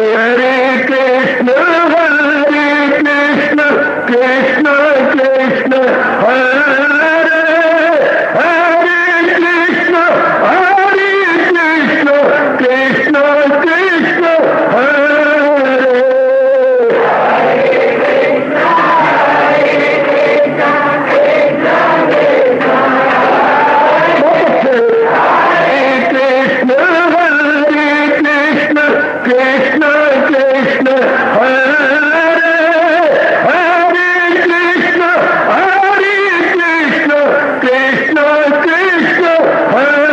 हरे कृष्ण कृष्ण कृष्ण हरे हरे कृष्ण कृष्ण कृष्ण हरे कृष्ण कृष्ण हरे हरे कृष्ण कृष्ण कृष्ण हरे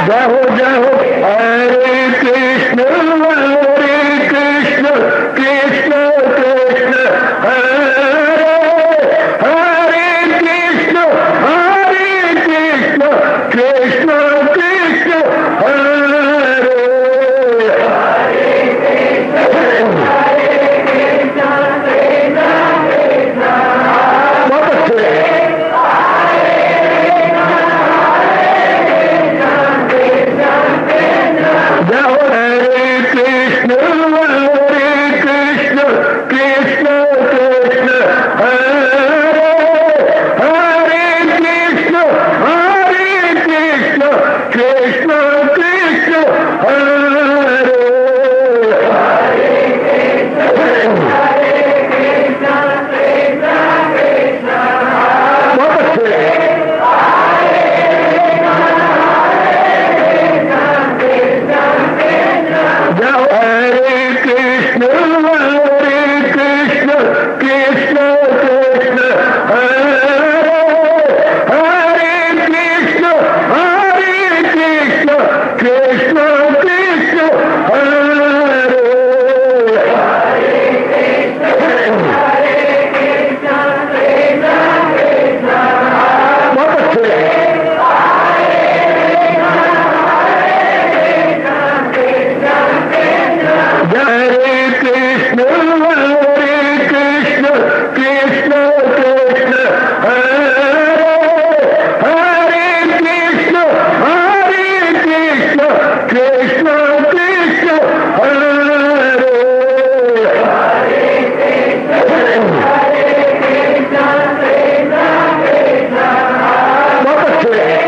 जय हो हरे कृष्ण कृष्ण कृष्ण हरे हरे कृष्ण कृष्ण कृष्ण हरे बहुत अच्छे जय हो हरे कृष्ण कृष्ण कृष्ण हरे हरे कृष्ण कृष्ण कृष्ण हरे बहुत अच्छे जय हो हरे कृष्ण कृष्ण कृष्ण हरे हरे कृष्ण कृष्ण कृष्ण हरे बहुत अच्छे हरे कृष्ण कृष्ण हरे हरे कृष्ण कृष्ण कृष्ण हरे बहुत अच्छे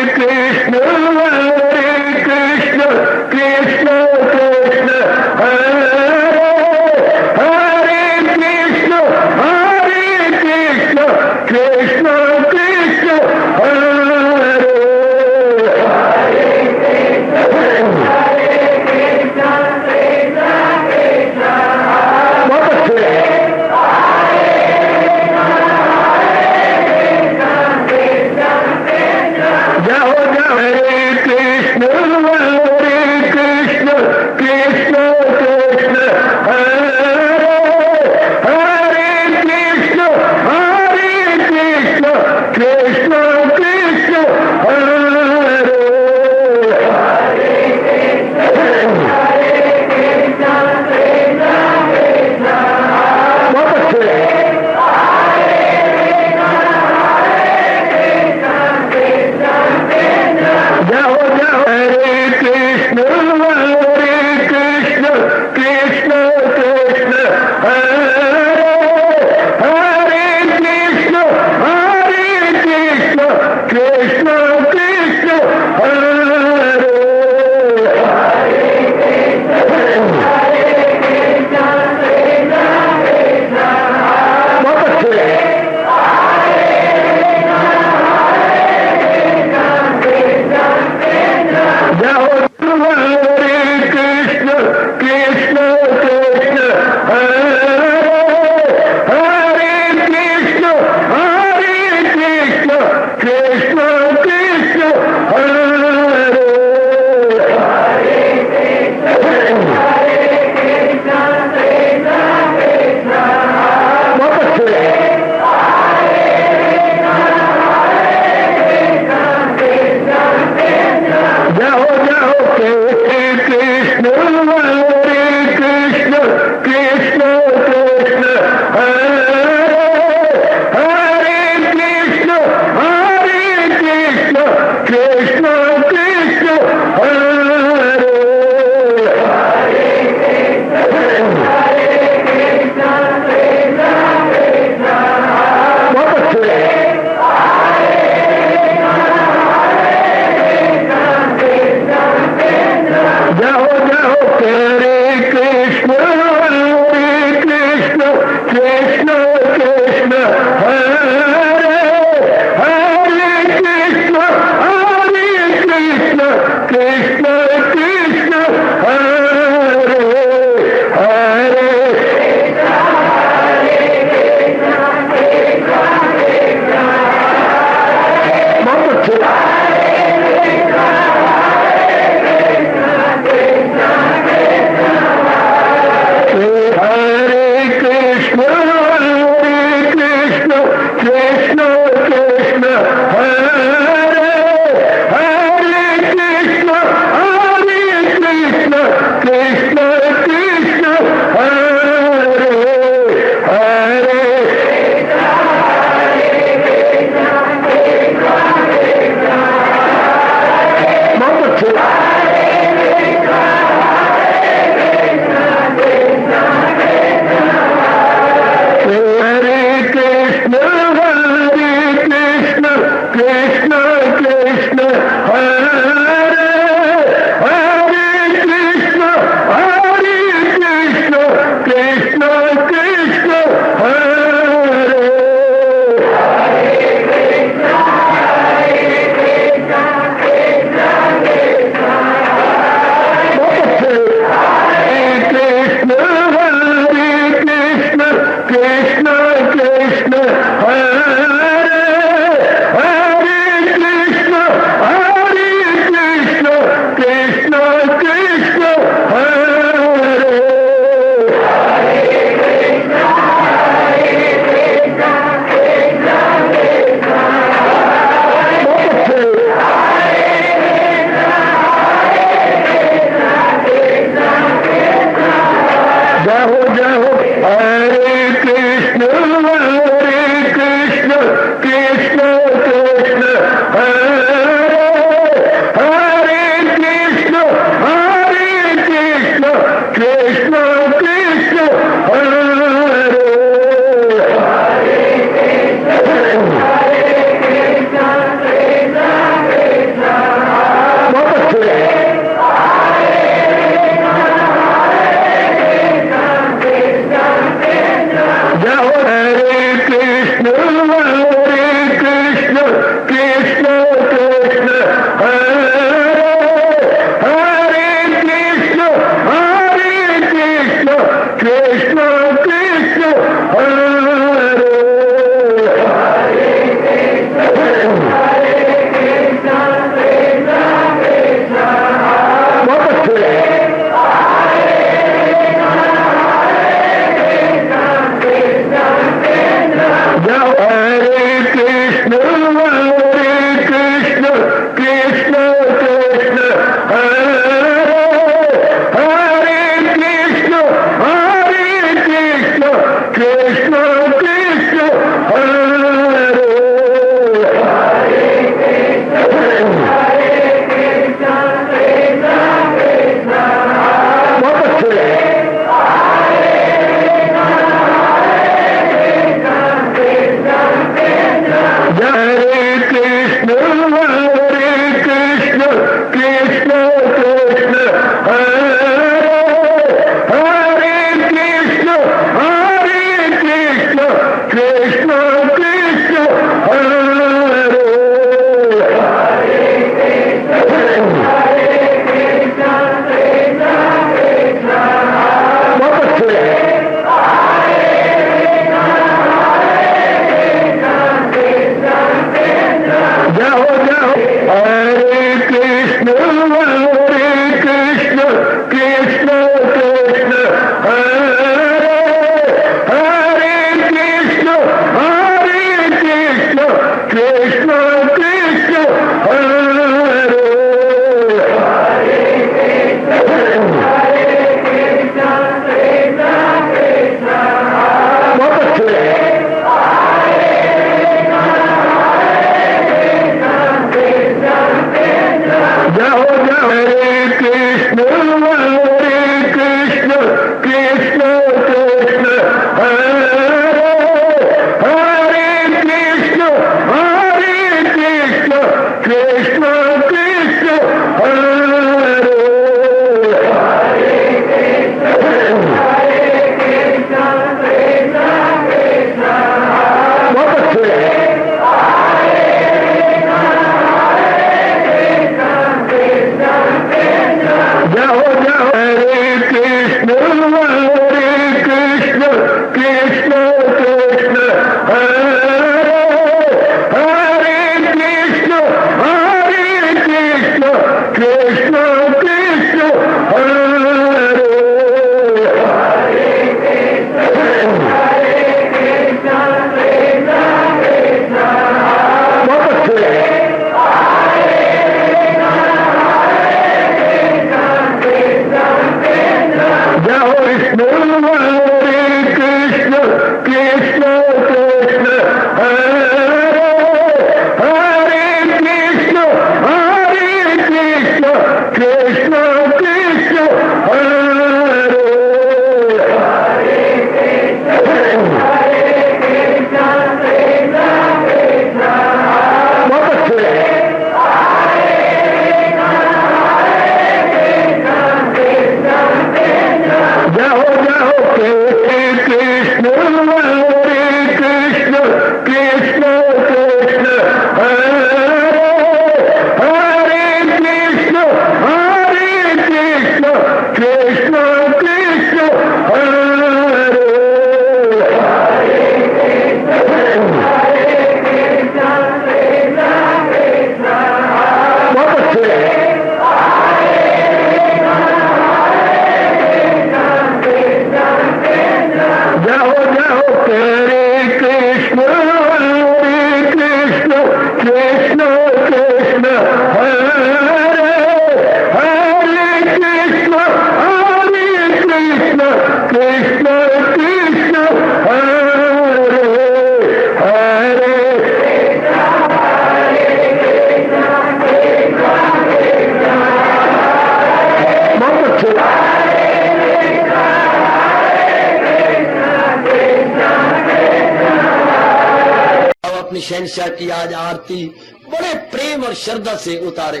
शहंशाह की आज आरती बड़े प्रेम और श्रद्धा से उतारे।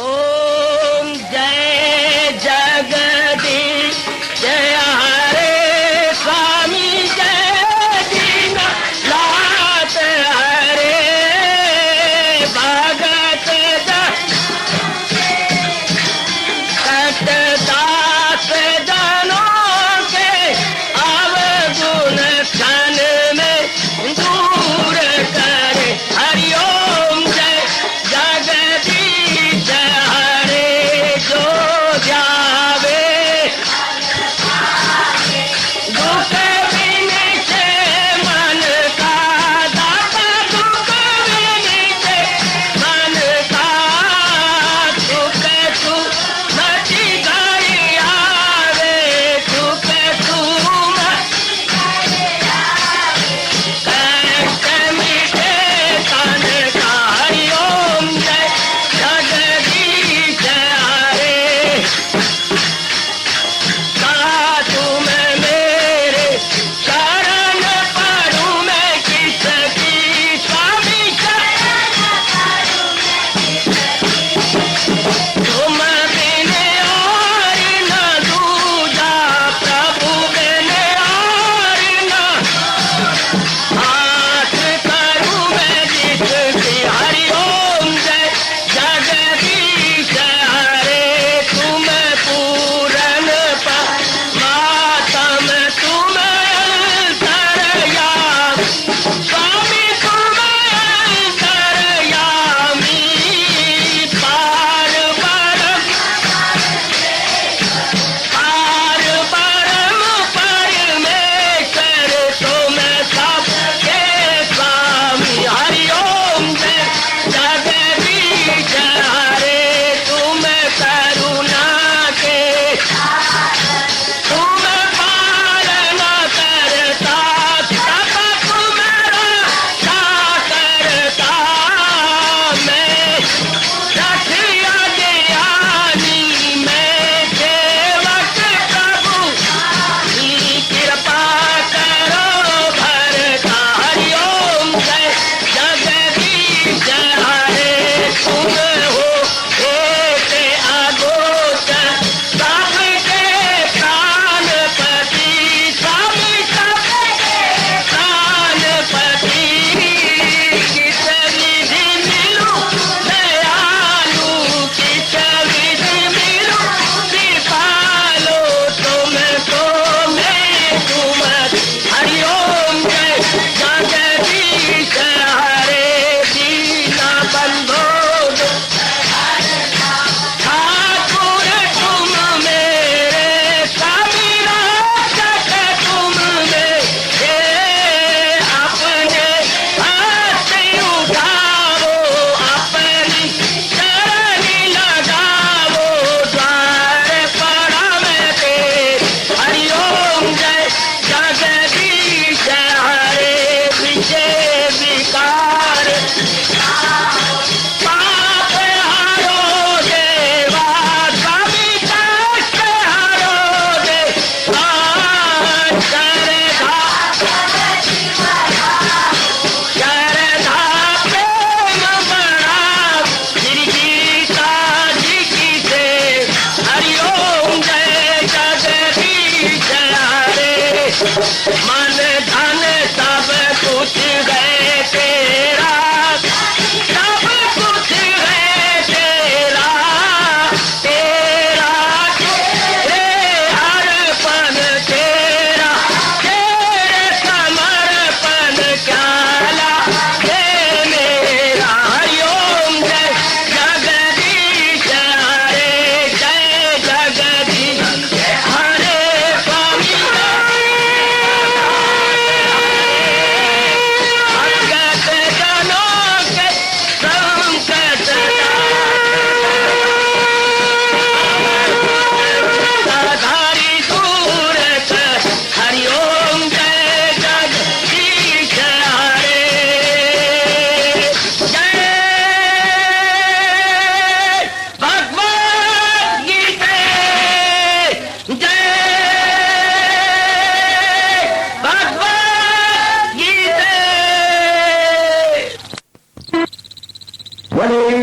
ओम जय जगदीश जय हरे स्वामी जय दीनानाथ हरे भगत दास जनों के अवगुण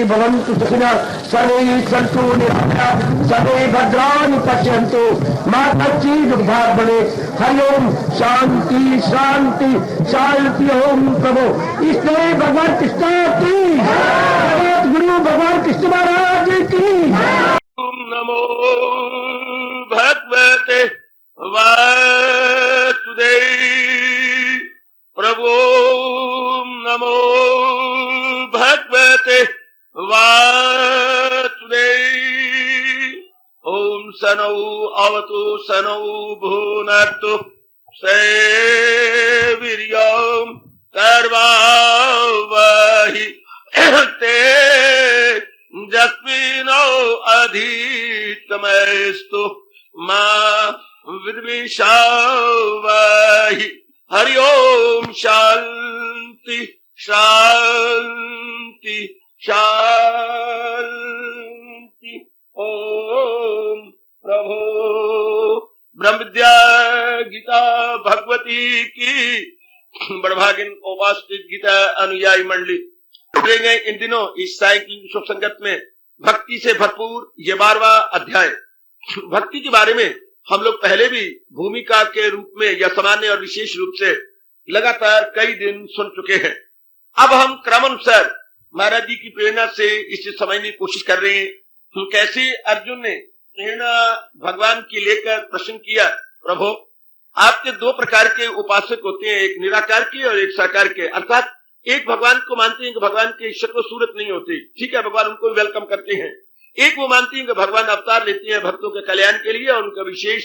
भवन्तु सुखिनः सर्वे सन्तु निरामयाः सर्वे भद्राणि पश्यन्तु मा कश्चित् दुःखात् भवेत्। हरि ओम शांति शांति शांति। ओम प्रभु इसलिए भगवान कृष्ण की गुरु भगवान कृष्ण महाराज की। ओम नमो भगवते वासुदेव प्रभु। नमो भगवते वासुदेव। ओम सनौ अवतु सनौ भुनक्तु सेवीर्यं कर्वावहि तेजस्विनो अधितमस्तु मा विद्विषावहि। हरि ओम शांति शांति शांति। ओम प्रभु ब्रह्म विद्या गीता भगवती की बड़भागिन उपासित गीता अनुयायी मंडली गए इन दिनों इस सायंकालीन शुभ संगत में भक्ति से भरपूर ये 12वां अध्याय। भक्ति के बारे में हम लोग पहले भी भूमिका के रूप में या सामान्य और विशेष रूप से लगातार कई दिन सुन चुके हैं। अब हम क्रमानुसार महाराज जी की प्रेरणा से इसे समझने की कोशिश कर रहे हैं। कैसे अर्जुन ने प्रेरणा भगवान की लेकर प्रश्न किया, प्रभु आपके 2 प्रकार के उपासक होते हैं, एक निराकार के और एक साकार के। अर्थात एक भगवान को मानते हैं कि भगवान के शक्ल सूरत नहीं होती, ठीक है, भगवान उनको वेलकम करते हैं। एक वो मानते हैं कि भगवान अवतार लेते हैं भक्तों के कल्याण के लिए और उनका विशेष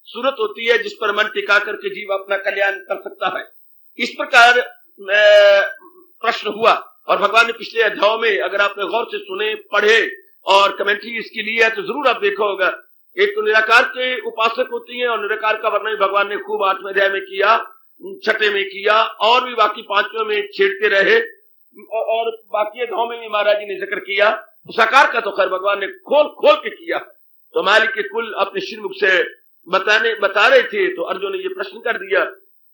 सूरत होती है जिस पर मन टिका करके जीव अपना कल्याण कर सकता है। इस प्रकार प्रश्न हुआ और भगवान ने पिछले अध्यायों में, अगर आपने गौर से सुने, पढ़े और कमेंट्री इसकी ली है तो जरूर आप देखा होगा। एक तो निराकार के उपासक होती हैं और निराकार का वर्णन भगवान ने खूब 8वें अध्याय में किया, 6ठे में किया और भी बाकी 5वें में छेड़ते रहे और बाकी अध्यायों में भी महाराज जी ने जिक्र किया। साकार का तो खैर भगवान ने खोल के किया। तो मालिक के कुल अपने श्रीमुख से बता रहे थे तो अर्जुन ने ये प्रश्न कर दिया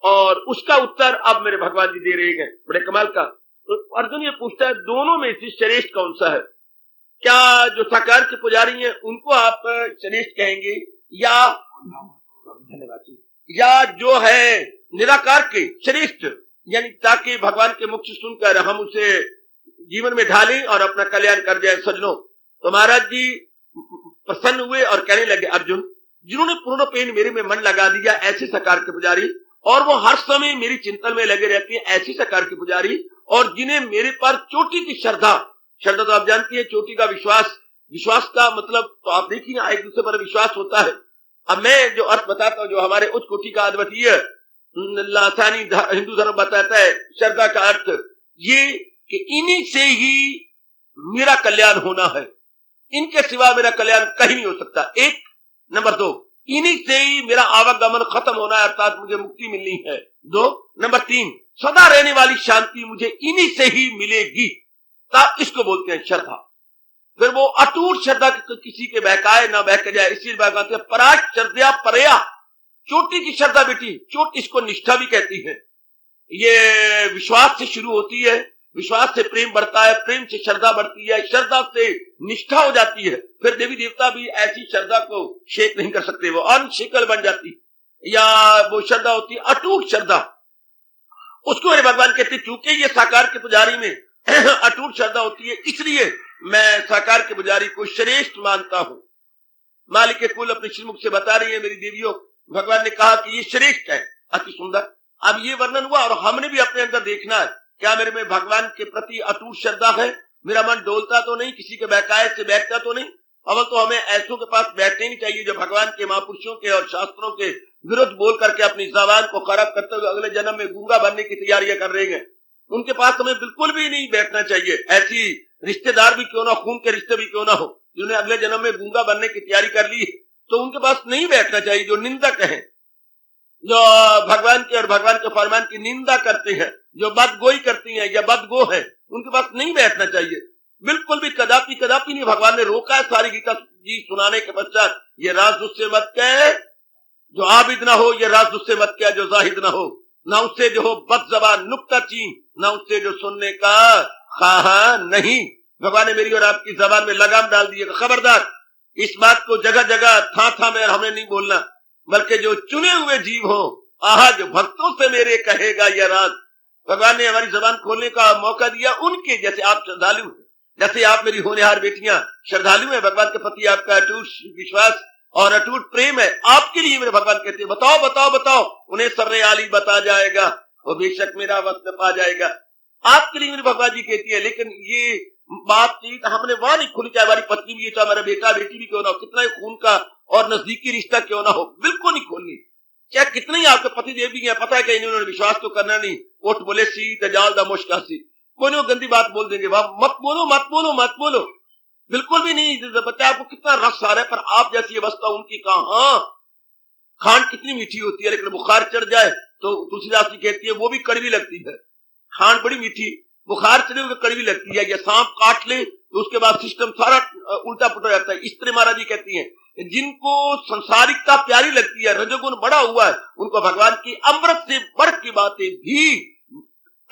और उसका उत्तर अब मेरे भगवान जी दे रहे हैं, बड़े कमाल का। तो अर्जुन ये पूछता है दोनों में से श्रेष्ठ कौन सा है? क्या जो साकार के पुजारी हैं उनको आप श्रेष्ठ कहेंगे या जो है निराकार के श्रेष्ठ, यानी ताकि भगवान के मुख से सुनकर हम उसे जीवन में ढालें और अपना कल्याण कर जाए। सजनों, तो महाराज जी प्रसन्न हुए और कहने लगे, अर्जुन जिन्होंने पूर्ण पेन मेरे में मन लगा दिया ऐसे साकार के पुजारी, और वो हर समय मेरी चिंतन में लगे रहते हैं ऐसे साकार के पुजारी, और जिन्हें मेरे पर चोटी की श्रद्धा तो आप जानती है, चोटी का विश्वास का मतलब तो आप देखिए एक दूसरे पर विश्वास होता है। अब मैं जो अर्थ बताता हूँ, जो हमारे उच्च कोटि का अद्वितीय लासानी हिंदू धर्म बताता है श्रद्धा का अर्थ ये कि इन्हीं से ही मेरा कल्याण होना है, इनके सिवा मेरा कल्याण कहीं नहीं हो सकता। 1 नंबर 2, इन्हीं से ही मेरा आवागमन खत्म होना है, अर्थात मुझे मुक्ति मिलनी है। 2 नंबर 3, सदा रहने वाली शांति मुझे इन्हीं से ही मिलेगी, तब इसको बोलते हैं श्रद्धा। फिर वो अटूट श्रद्धा किसी के बहकाए ना बहक जाए, इसी बहकाते पराग श्रद्धा परया, चोटी की श्रद्धा बेटी, चोट इसको निष्ठा भी कहती है। ये विश्वास से शुरू होती है, विश्वास से प्रेम बढ़ता है, प्रेम से श्रद्धा बढ़ती है, श्रद्धा से निष्ठा हो जाती है। फिर देवी देवता भी ऐसी श्रद्धा को शेक नहीं कर सकते, वो अनशेकल बन जाती, या वो श्रद्धा होती है अटूट श्रद्धा। उसको मेरे भगवान कहते चूंकि ये साकार के पुजारी में अटूट श्रद्धा होती है, इसलिए मैं साकार के पुजारी को श्रेष्ठ मानता हूं। मालिक के कुल अपने श्रीमुख से बता रही है, मेरी देवियों, भगवान ने कहा कि ये श्रेष्ठ है, अति सुंदर। अब ये वर्णन हुआ और हमने भी अपने अंदर देखना है, क्या मेरे में भगवान के प्रति अटूट श्रद्धा है? मेरा मन डोलता तो नहीं, किसी के बहकाए से बैठता तो नहीं। अवल तो हमें ऐसों के पास बैठने नहीं चाहिए जो भगवान के महापुरुषों के और शास्त्रों के विरुद्ध बोल करके अपनी जबान को खराब करते हुए अगले जन्म में गूंगा बनने की तैयारियां कर रहे हैं। उनके पास हमें बिल्कुल भी नहीं बैठना चाहिए। ऐसी रिश्तेदार भी क्यों ना, खून के रिश्ते भी क्यों ना हो, जिन्होंने अगले जन्म में गूंगा बनने की तैयारी कर ली है, तो उनके पास नहीं बैठना चाहिए। जो निंदक है, जो भगवान के और भगवान के फरमान की निंदा करते हैं, जो बदगोई करती हैं या बदगो है, उनके पास नहीं बैठना चाहिए बिल्कुल भी, कदापि नहीं। भगवान ने रोका है सारी गीता जी सुनाने के पश्चात, ये राज उससे मत कह जो आबिद ना हो, ये राज उससे मत कह जो जाहिद ना हो, ना उससे जो हो बद जबान नुक्ता चीन, ना उससे जो सुनने का खाहा नहीं। भगवान ने मेरी और आपकी जबान में लगाम डाल दी है। खबरदार, इस बात को जगह जगह था में हमने नहीं बोलना, बल्कि जो चुने हुए जीव हो, आहा जो भक्तों से मेरे कहेगा यह राज। भगवान ने हमारी जबान खोलने का मौका दिया। उनके जैसे आप श्रद्धालु हैं, जैसे आप मेरी होनहार बेटियां श्रद्धालु हैं, भगवान के प्रति आपका अटूट विश्वास और अटूट प्रेम है। आपके लिए मेरे भगवान कहते हैं बताओ बताओ बताओ, उन्हें सर्रे आली बता जाएगा, वो बेशक मेरा वक्त पा जाएगा। आपके लिए मेरे भगवान जी कहती है, लेकिन ये बातचीत हमने वहां नहीं खोली, चाहे हमारी पत्नी भी, चाहे हमारा बेटा बेटी भी क्यों ना हो, कितना ही खून का और नजदीकी रिश्ता क्यों ना हो, बिल्कुल नहीं खोलनी। चाहे कितने ही आपके पति देव भी हैं, पता है कि इन्होंने विश्वास तो करना नहीं, उठ बोले सी तजाल दा मुश्कासी, कोई नहीं, वो गंदी बात बोल देंगे, मत बोलो मत बोलो मत बोलो, बिल्कुल भी नहीं। बच्चा आपको कितना रस आ रहा है, पर आप जैसी अवस्था उनकी कहां। खांड कितनी मीठी होती है, लेकिन बुखार चढ़ जाए तो तुलसीदास जी कहती है वो भी कड़वी लगती है। खांड बड़ी मीठी, बुखार चढ़े हुए कड़वी लगती है। या सांप काट ले तो उसके बाद सिस्टम सारा उल्टा पुल्टा जाता है। इस तरह महाराज जी कहती हैं, जिनको संसारिकता प्यारी लगती है, रजोगुण बड़ा हुआ है, उनको भगवान की अमृत से बढ़ की बातें भी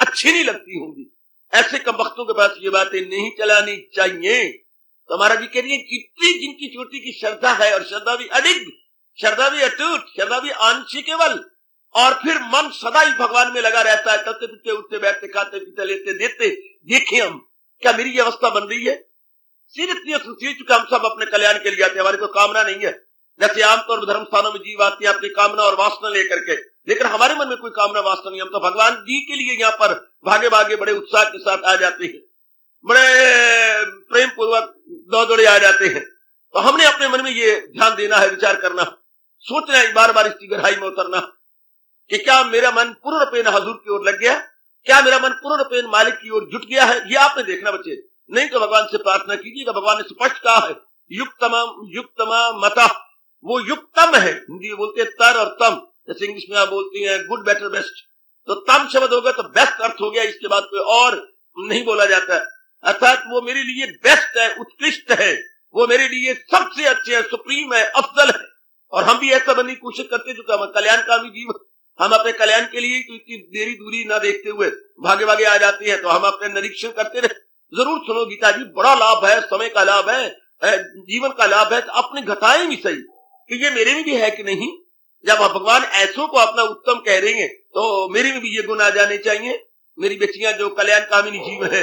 अच्छी नहीं लगती होंगी। ऐसे कम वक्तों के पास ये बातें नहीं चलानी चाहिए। तो महाराज जी कह रही है, जितनी जिनकी चोटी की श्रद्धा है, और श्रद्धा भी अडिग, श्रद्धा भी अटूट, श्रद्धा भी आंशिक केवल, और फिर मन सदा ही भगवान में लगा रहता है, चलते फिरते उठते बैठते खाते पीते लेते देते। देखिए हम, क्या मेरी ये अवस्था बन रही है? सीरियसली चुके हम सब अपने कल्याण के लिए आते हैं, हमारी कोई कामना नहीं है। जैसे आमतौर पर धर्म स्थानों में जीव आते हैं अपनी कामना और वासना लेकर के, लेकिन हमारे मन में कोई कामना वासना नहीं। हम तो भगवान जी के लिए यहाँ पर भागे भागे बड़े उत्साह के साथ आ जाते हैं, बड़े प्रेम पूर्वक दौड़े आ जाते हैं। तो हमने अपने मन में ये ध्यान देना है, विचार करना, सोचना है, बार बार इसकी गहराई में उतरना कि क्या मेरा मन पूर्ण रूपेण हजूर की ओर लग गया, क्या मेरा मन पूर्ण रूपेण मालिक की ओर जुट गया है। ये आपने देखना बच्चे, नहीं तो भगवान से प्रार्थना कीजिएगा। भगवान ने स्पष्ट कहा है, युक्तमा मता, वो युक्तम है। हिंदी में बोलते हैं तर और तम, जैसे इंग्लिश में आप बोलती हैं गुड बेटर बेस्ट, तो तम शब्द होगा तो बेस्ट अर्थ हो गया, इसके बाद कोई और नहीं बोला जाता। अर्थात वो मेरे लिए बेस्ट है, उत्कृष्ट है, वो मेरे लिए सबसे अच्छे है, सुप्रीम है, अफजल है। और हम भी ऐसा बनने की कोशिश करते हैं, जो कल्याणकामी जीव, हम अपने कल्याण के लिए इतनी देरी दूरी ना देखते हुए भागे भागे आ जाते हैं। तो हम अपने निरीक्षण करते रहे। जरूर सुनो गीता जी, बड़ा लाभ है, समय का लाभ है, जीवन का लाभ है, तो अपने घटाएं भी सही कि ये मेरे में भी है कि नहीं। जब भगवान ऐसों को अपना उत्तम कह रहे हैं, तो मेरे में भी ये गुण आ जाने चाहिए। मेरी बेटियां जो कल्याण कामिनी जीव है,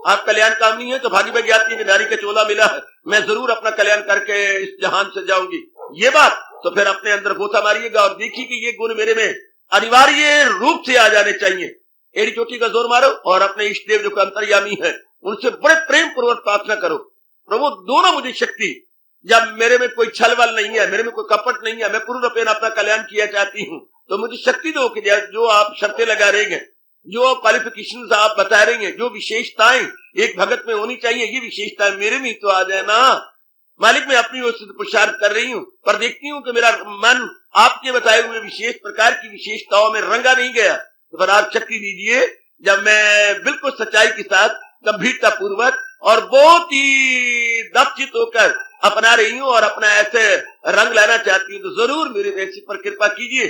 आप कल्याण कामिनी है तो भागी भागी आती है कि नारी का चोला मिला है, मैं जरूर अपना कल्याण करके इस जहान से जाऊंगी। ये बात तो फिर अपने अंदर गोता मारिएगा और देखिए कि ये गुण मेरे में अनिवार्य रूप से आ जाने चाहिए। एड़ी चोटी का जोर मारो और अपने इष्ट देव जो अंतर्यामी है उनसे बड़े प्रेम पूर्वक प्रार्थना करो, प्रभु दोनों मुझे शक्ति, जब मेरे में कोई छलवल नहीं है, मेरे में कोई कपट नहीं है, मैं पूर्ण रूपेण अपना कल्याण किया चाहती हूँ, तो मुझे शक्ति दो कि जो आप शर्तें लगा रहे हैं, जो क्वालिफिकेशन आप बता रहे हैं, जो विशेषताएं एक भगत में होनी चाहिए, ये विशेषताएं मेरे में तो आ जाए ना। मालिक मैं अपनी ओर से पुरुषार्थ कर रही हूँ, पर देखती हूँ कि मेरा मन आपके बताए हुए विशेष प्रकार की विशेषताओं में रंगा नहीं गया। तो फिर आप शक्ति दीजिए, जब मैं बिल्कुल सच्चाई के साथ गंभीरता पूर्वक और बहुत ही दक्षित होकर अपना रही हूँ और अपना ऐसे रंग लाना चाहती हूँ, तो जरूर मेरे ऐसी पर कृपा कीजिए।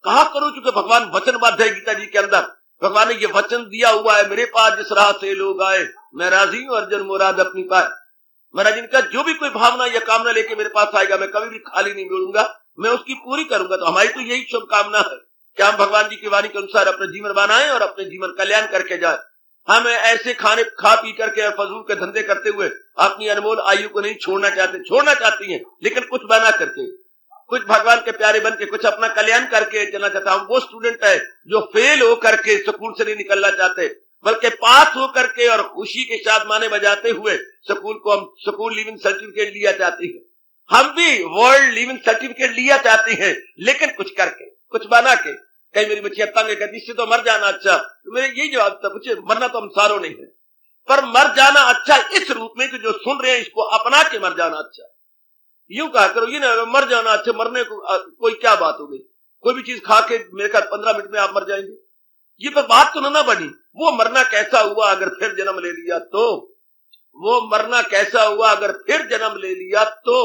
कहा करो, चूंकि भगवान वचनबद्ध है गीता जी के अंदर, भगवान ने ये वचन दिया हुआ है, मेरे पास जिस राह से लोग आए मैं राजी हूँ, अर्जुन मुराद अपनी पाए। महाराज इनका जो भी कोई भावना या कामना लेके मेरे पास आएगा, मैं कभी भी खाली नहीं बोलूंगा, मैं उसकी पूरी करूंगा। तो हमारी तो यही शुभकामना है कि हम भगवान जी की वाणी के अनुसार अपने जीवन बनाएं और अपने जीवन कल्याण करके जाए। हम ऐसे खाने खा पी करके फजूल के धंधे करते हुए अपनी अनमोल आयु को नहीं छोड़ना चाहती हैं, लेकिन कुछ बना करके, कुछ भगवान के प्यारे बन के, कुछ अपना कल्याण करके चलना चाहता हूँ। वो स्टूडेंट है जो फेल हो करके स्कूल से नहीं निकलना चाहते, बल्कि पास हो करके और खुशी के साथ माने बजाते हुए स्कूल को हम स्कूल लिविंग सर्टिफिकेट लिया चाहते हैं। हम भी वर्ल्ड लिविंग सर्टिफिकेट लिया चाहते हैं, लेकिन कुछ करके, कुछ बना के। कहीं मेरी बच्चियां तंग कहती इससे तो मर जाना अच्छा, तो मेरे यही जवाब था, बच्चे मरना तो हम सारों नहीं है, पर मर जाना अच्छा इस रूप में कि जो सुन रहे हैं इसको अपना के मर जाना अच्छा। यूं कहा करो, ये ना मर जाना अच्छा, मरने को कोई क्या बात हो गई, कोई भी चीज खा के मेरे ख्याल 15 मिनट में आप मर जाएंगे, ये पर बात तो ना बनी। वो मरना कैसा हुआ अगर फिर जन्म ले लिया तो, वो मरना कैसा हुआ अगर फिर जन्म ले लिया तो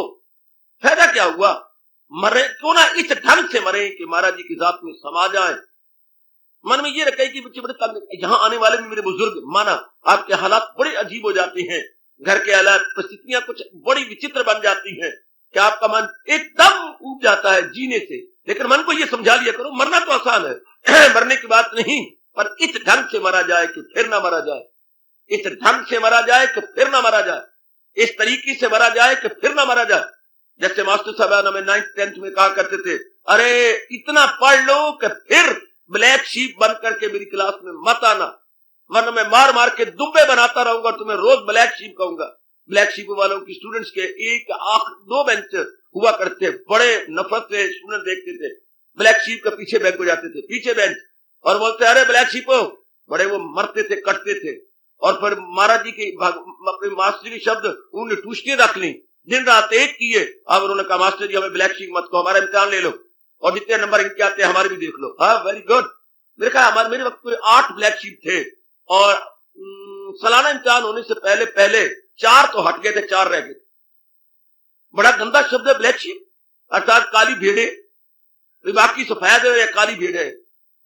फायदा क्या हुआ। मरे क्यों ना इस ढंग से मरे कि महाराज जी की जात में समा जाए। मन में ये रखे कि बच्चे बड़े तंग, यहाँ आने वाले भी मेरे बुजुर्ग, माना आपके हालात बड़े अजीब हो जाते हैं, घर के हालात, परिस्थितियां कुछ बड़ी विचित्र बन जाती हैं कि आपका मन एकदम उब जाता है जीने से। लेकिन मन को ये समझा लिया करो, मरना तो आसान है मरने की बात नहीं, पर इस ढंग से मरा जाए कि फिर ना मरा जाए, इस ढंग से मरा जाए कि फिर ना मरा जाए, इस तरीके से मरा जाए कि फिर ना मरा जाए। जैसे मास्टर साहब हमें 9th 10th में कहा करते थे, अरे इतना पढ़ लो कि फिर ब्लैक शीप बन करके मेरी क्लास में मत आना, वरना मैं मार मार के दुब्बे बनाता रहूंगा, तुम्हें रोज ब्लैक शीप कहूंगा। ब्लैक शीप वालों की स्टूडेंट्स के एक आख 2 बेंच हुआ करते, बड़े नफरत से स्टूडेंट देखते थे, ब्लैक शीप के पीछे बेंच हो जाते थे, पीछे बेंच, और बोलते अरे ब्लैक शीप हो, बड़े वो मरते थे, कटते थे। और फिर महाराज जी की अपने मास्टर की शब्द उन्होंने टूस्टें रख ली, दिन रात एक किए। अब उन्होंने कहा मास्टर जी हमें ब्लैक शीप मत कहो, हमारा इम्तिहान ले लो और जितने नंबर इनके आते हैं हमारे भी देख लो। हाँ वेरी गुड। मेरे ख्याल मेरे वक्त पूरे 8 ब्लैक शीप थे और सालाना इम्तिहान होने से पहले पहले 4 तो हट गए थे, 4 रह गए। बड़ा गंदा शब्द है ब्लैक शीप, अर्थात काली भेड़े, बाकी सफेद है या काली भेड़ है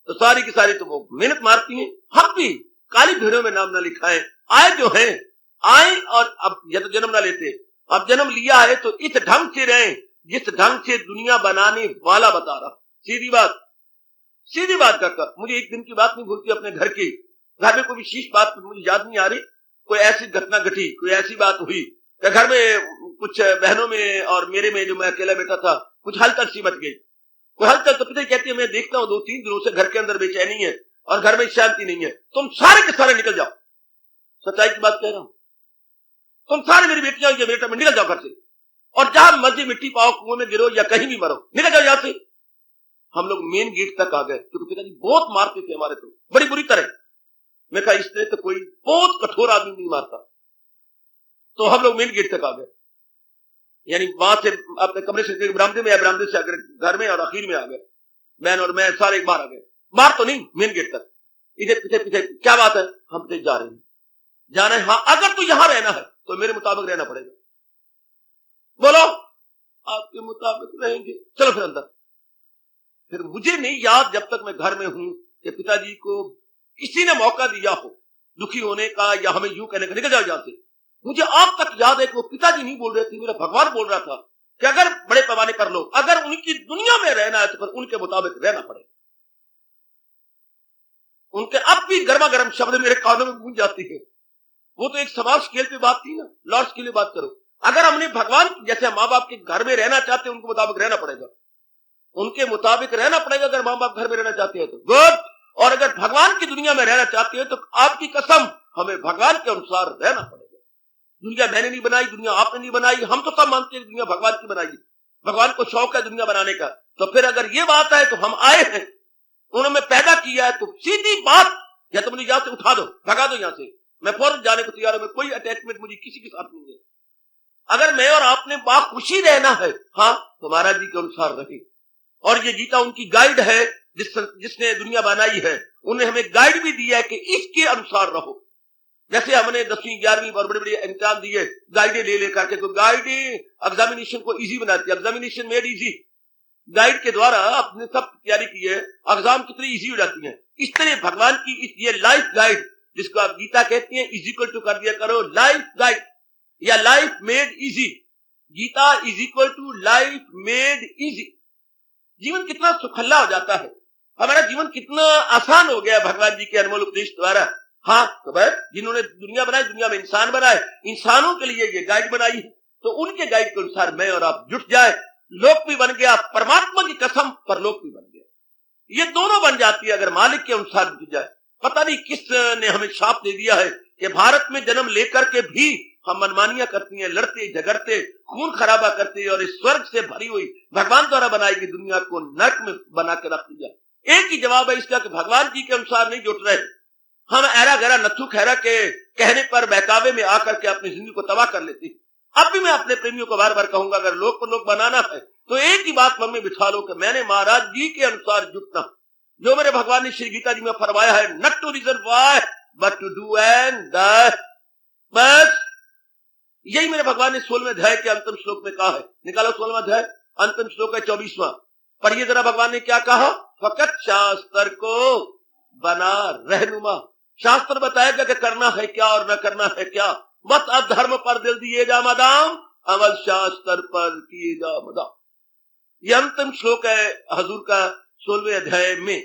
तो सारी की सारी तो वो मेहनत मारती हैं। हम भी काली भेड़ों में नाम ना लिखाएं, आए जो हैं आए, और अब या तो जन्म ना लेते, अब जन्म लिया है तो इस ढंग से रहें जिस ढंग से दुनिया बनाने वाला बता रहा। सीधी बात काका, मुझे एक दिन की बात नहीं भूलती अपने घर की। घर में कोई विशेष बात मुझे याद नहीं आ रही, कोई ऐसी घटना घटी, कोई ऐसी बात हुई कि घर में कुछ बहनों में और मेरे में, जो मैं अकेला बेटा था, कुछ हलचल सी मच गई। कोई हलचल तो पिता कहती है मैं देखता हूँ 2-3 दिनों से घर के अंदर बेचैनी है और घर में शांति नहीं है, तुम सारे के सारे निकल जाओ। सच्चाई की बात कह रहा हूं, तुम सारे मेरी बेटियां या बेटा में निकल जाओ घर से, और जहां मर्जी मिट्टी पाओ, कुएं में गिरो या कहीं भी मरो, निकल जाओ यहां से। हम लोग मेन गेट तक आ गए क्योंकि पिताजी बहुत मारते थे हमारे, तो बड़ी बुरी तरह। मैं कहा इस तरह तो कोई बहुत कठोर आदमी नहीं मारता। तो हम लोग मेन गेट तक आ गए, यानी वहां से अपने कमरे से बरामदे में या बरामदे से आकर घर में, और आखिर में आ गए बहन और मैं सारे एक बार आ गए, बाहर तो नहीं, मेन गेट तक। इधर पीछे पीछे क्या बात है, हम तो जा रहे हैं, जाना है। हाँ अगर तू यहां रहना है तो मेरे मुताबिक रहना पड़ेगा। बोलो आपके मुताबिक रहेंगे, चलो फिर अंदर। फिर मुझे नहीं याद जब तक मैं घर में हूं कि पिताजी को किसी ने मौका दिया हो दुखी होने का या हमें यूं कहने का निकल जाओ यहां से। मुझे आज तक याद है कि वो पिताजी नहीं बोल रहे थे, मेरा भगवान बोल रहा था कि अगर बड़े पैमाने पर लोग अगर उनकी दुनिया में रहना है तो फिर उनके मुताबिक रहना पड़ेगा। उनके अब भी गर्मा गर्म शब्द मेरे कानों में गूंज जाती है। वो तो एक समाज स्केल पे बात थी ना, लॉर्ड स्केल पे बात करो। अगर हमने भगवान जैसे माँ बाप के घर में रहना चाहते हैं, उनके मुताबिक रहना पड़ेगा, उनके मुताबिक रहना पड़ेगा। अगर माँ बाप घर में रहना चाहते हैं तो गुड, और अगर भगवान की दुनिया में रहना चाहते हैं तो आपकी कसम हमें भगवान के अनुसार रहना पड़ेगा। दुनिया मैंने नहीं बनाई, दुनिया आपने नहीं बनाई, हम तो सब मानते हैं दुनिया भगवान की बनाई, भगवान को शौक है दुनिया बनाने का। तो फिर अगर ये बात है तो हम आए हैं, उन्होंने पैदा किया है, तो सीधी बात, या तो मुझे यहां से उठा दो, भगा दो यहां से, मैं फौरन जाने को तैयार हूं, मैं कोई अटैचमेंट मुझे किसी के साथ नहीं है। अगर मैं और आपने बाखुशी रहना है, हाँ तो महाराज जी के अनुसार रहे। और ये गीता उनकी गाइड है, जिसने दुनिया बनाई है, उन्हें हमें गाइड भी दिया है कि इसके अनुसार रहो। जैसे हमने 10वीं 11वीं और बड़े बड़े इम्तिहान दिए गाइडें ले लेकर के, तो गाइडें एग्जामिनेशन को इजी बनाती है, एग्जामिनेशन मेड इजी। गाइड के द्वारा अपने सब तैयारी की है, एग्जाम कितनी इजी हो जाती है। इस तरह भगवान की ये लाइफ गाइड, जिसको आप गीता कहती हैं, इज इक्वल टू कर दिया करो लाइफ गाइड या life made easy. Gita is equal to life made easy. जीवन कितना सुखल्ला हो जाता है, हमारा जीवन कितना आसान हो गया भगवान जी के अनमोल उपदेश द्वारा। हाँ तो भाई जिन्होंने दुनिया बनाई, दुनिया में इंसान बनाए, इंसानों के लिए ये गाइड बनाई है, तो उनके गाइड के अनुसार मैं और आप जुट जाए, लोक भी बन गया, परमात्मा की कसम पर लोक भी बन गया। ये दोनों बन जाती है अगर मालिक के अनुसार जुट जाए। पता नहीं किसने हमें शाप दे दिया है कि भारत में जन्म लेकर के भी हम मनमानियां करती हैं, लड़ते झगड़ते, खून खराबा करते, और इस स्वर्ग से भरी हुई भगवान द्वारा बनाई गई दुनिया को नरक में बना के रख दिया। एक ही जवाब है इसका कि भगवान जी के अनुसार नहीं जुट रहे। हम ऐरा गहरा नथु खैरा के कहने पर बहकावे में आकर के अपनी जिंदगी को तबाह कर लेते हैं। अब भी मैं अपने प्रेमियों को बार बार कहूंगा, अगर लोग को लोग बनाना है तो एक ही बात मन में बिठा लो कि मैंने महाराज जी के अनुसार जुटना, जो मेरे भगवान ने श्री गीता जी में फरमाया है, not to reason why but to do and die. बस यही मेरे भगवान ने 16वें अध्याय के अंतिम श्लोक में कहा है। निकालो 16वां अध्याय, अंतिम श्लोक है 24वां। पर ये जरा भगवान ने क्या कहा, फकत शास्त्र को बना रहनुमा। शास्त्र बताएगा कि करना है क्या और न करना है क्या, मत अधर्म पर दिल दिए जा मदाम, अमल शास्त्र पर किए जा मदाम। ये अंतिम श्लोक है हजूर का 16वें अध्याय में।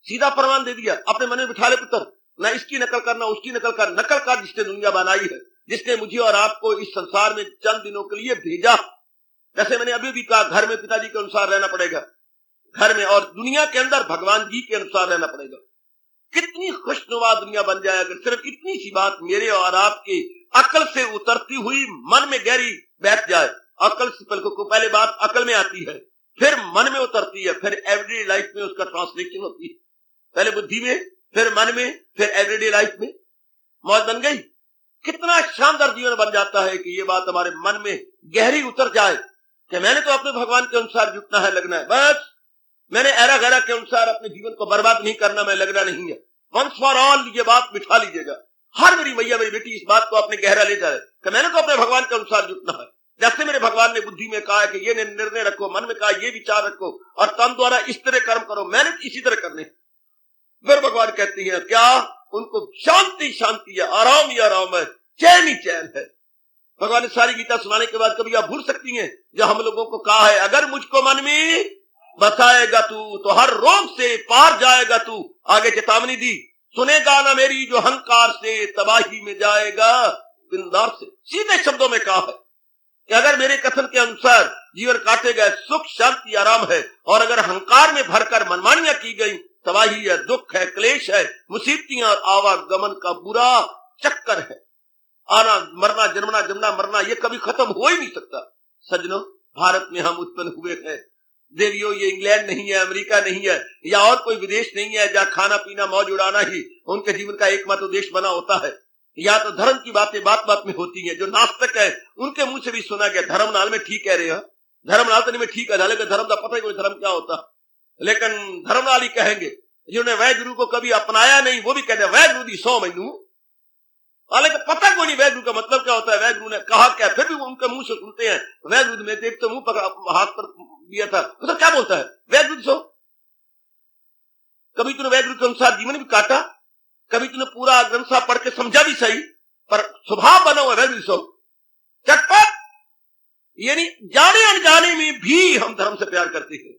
सीधा फरमान दे दिया, अपने मन में बिठा ले पुत्र, ना इसकी नकल करना उसकी नकल कर। नकल कर जिसने दुनिया बनाई है, जिसने मुझे और आपको इस संसार में चंद दिनों के लिए भेजा। जैसे मैंने अभी भी कहा, घर में पिताजी के अनुसार रहना पड़ेगा, घर में, और दुनिया के अंदर भगवान जी के अनुसार रहना पड़ेगा। कितनी खुशनुमा दुनिया बन जाए अगर सिर्फ इतनी सी बात मेरे और आपकी अकल से उतरती हुई मन में गहरी बैठ जाए। अकल से पहले बात अकल में आती है, फिर मन में उतरती है, फिर एवरीडे लाइफ में उसका ट्रांसलेशन होती है। पहले बुद्धि में, फिर मन में, फिर एवरीडे लाइफ में मौज बन गई। कितना शानदार जीवन बन जाता है कि ये बात हमारे मन में गहरी उतर जाए कि मैंने तो अपने भगवान के अनुसार जुटना है, लगना है, बस मैंने एरा गैरा के अनुसार अपने जीवन को बर्बाद नहीं करना, मैं लगना नहीं है। वंस फॉर ऑल ये बात बिठा लीजिएगा। हर मेरी मैया मेरी बेटी इस बात को अपने गहरा ले जाए कि मैंने तो अपने भगवान के अनुसार जुटना है। जैसे मेरे भगवान ने बुद्धि में कहा है कि ये निर्णय रखो, मन में कहा ये विचार रखो, और तन द्वारा इस तरह कर्म करो, मैंने इसी तरह करने। फिर भगवान कहती है क्या? उनको शांति शांति है, आराम ही आराम है, चैन ही चैन है। भगवान ने सारी गीता सुनाने के बाद कभी आप भूल सकती हैं जो हम लोगों को कहा है, अगर मुझको मन में बसाएगा तू तो हर रोग से पार जाएगा तू। आगे चेतावनी दी, सुनेगा ना मेरी जो अहंकार से तबाही में जाएगा बिंदार से। सीधे शब्दों में कहा है कि अगर मेरे कथन के अनुसार जीवन काटेगा, सुख शांति आराम है, और अगर अहंकार में भरकर मनमानियां की गई, तबाही है, दुख है, क्लेश है, मुसीबतियां और आवागमन का बुरा चक्कर है। आना मरना, जन्मना जमना मरना, ये कभी खत्म हो ही नहीं सकता। सज्जनों, भारत में हम उत्पन्न हुए हैं देवियों, ये इंग्लैंड नहीं है, अमेरिका नहीं है, या और कोई विदेश नहीं है जहां खाना पीना मौज उड़ाना ही उनके जीवन का एकमात्र उद्देश्य बना होता है। या तो धर्म की बातें बात बात में होती हैं। जो नास्तिक है उनके मुंह से भी सुना गया, धर्म नाल में ठीक कह रहे हैं, धर्म नाल तो नहीं में ठीक है, लेकिन धर्म का पता ही कोई धर्म क्या होता, लेकिन धर्म नाल ही कहेंगे। जिन्होंने वह गुरु को कभी अपनाया नहीं वो भी कहते हैं वह गुरु दी सौ मैनू, हालांकि पता कोई नहीं वह गुरु का मतलब क्या होता है, वह गुरु ने कहा क्या, फिर भी वो उनके मुंह से सुनते हैं वह गुरु। में एक तो मुंह पर हाथ पर दिया था, तो क्या बोलता है वह गुरु सो। कभी तूने वह गुरु के अनुसार जीवन भी काटा, कभी तूने पूरा ग्रंथ साहब पढ़ के समझा भी सही, पर स्वभाव बना हुआ वह गुरु सो चटपट। यानी जाने अनजाने में भी हम धर्म से प्यार करते हैं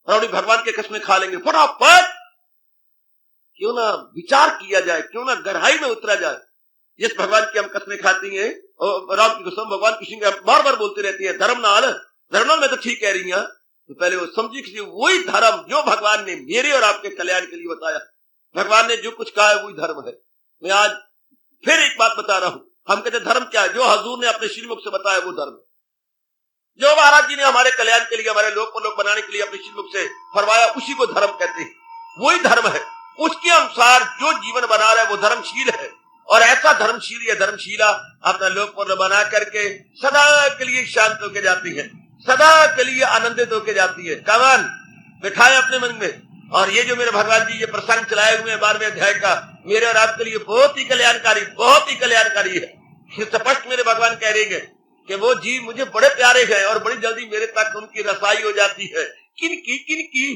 और भगवान के कसमें खा लेंगे फटाफट। क्यों ना विचार किया जाए, क्यों ना गहराई में उतरा जाए। जिस भगवान की हम कसमें खाती हैं, और राम की कसम भगवान कृष्ण बार बार बोलते रहती है धर्म नाल में तो ठीक कह रही है, तो पहले वो समझी कि वही धर्म जो भगवान ने मेरे और आपके कल्याण के लिए बताया। भगवान ने जो कुछ कहा है वही धर्म है। मैं आज फिर एक बात बता रहा हूं, हम कहते धर्म क्या है? जो हजूर ने अपने श्रीमुख से बताया वो धर्म है। जो महाराज जी ने हमारे कल्याण के लिए, हमारे लोक पर लोक बनाने के लिए अपने श्रीमुख से फरमाया, उसी को धर्म कहते हैं, वही धर्म है। उसके अनुसार जो जीवन बना रहा है वो धर्मशील है, और ऐसा धर्मशील या धर्मशीला अपना लोक पर बना करके सदा के लिए शांत होकर जाती है, सदा के लिए आनंदित होकर जाती है। कवन बिठाए अपने मन में। और ये जो मेरे भगवान जी ये प्रसंग चलाए हुए हैं 12वें अध्याय का, मेरे और आपके लिए बहुत ही कल्याणकारी है। स्पष्ट मेरे भगवान कह रहे हैं कि वो जीव मुझे बड़े प्यारे हैं और बड़ी जल्दी मेरे तक उनकी रसाई हो जाती है। किन की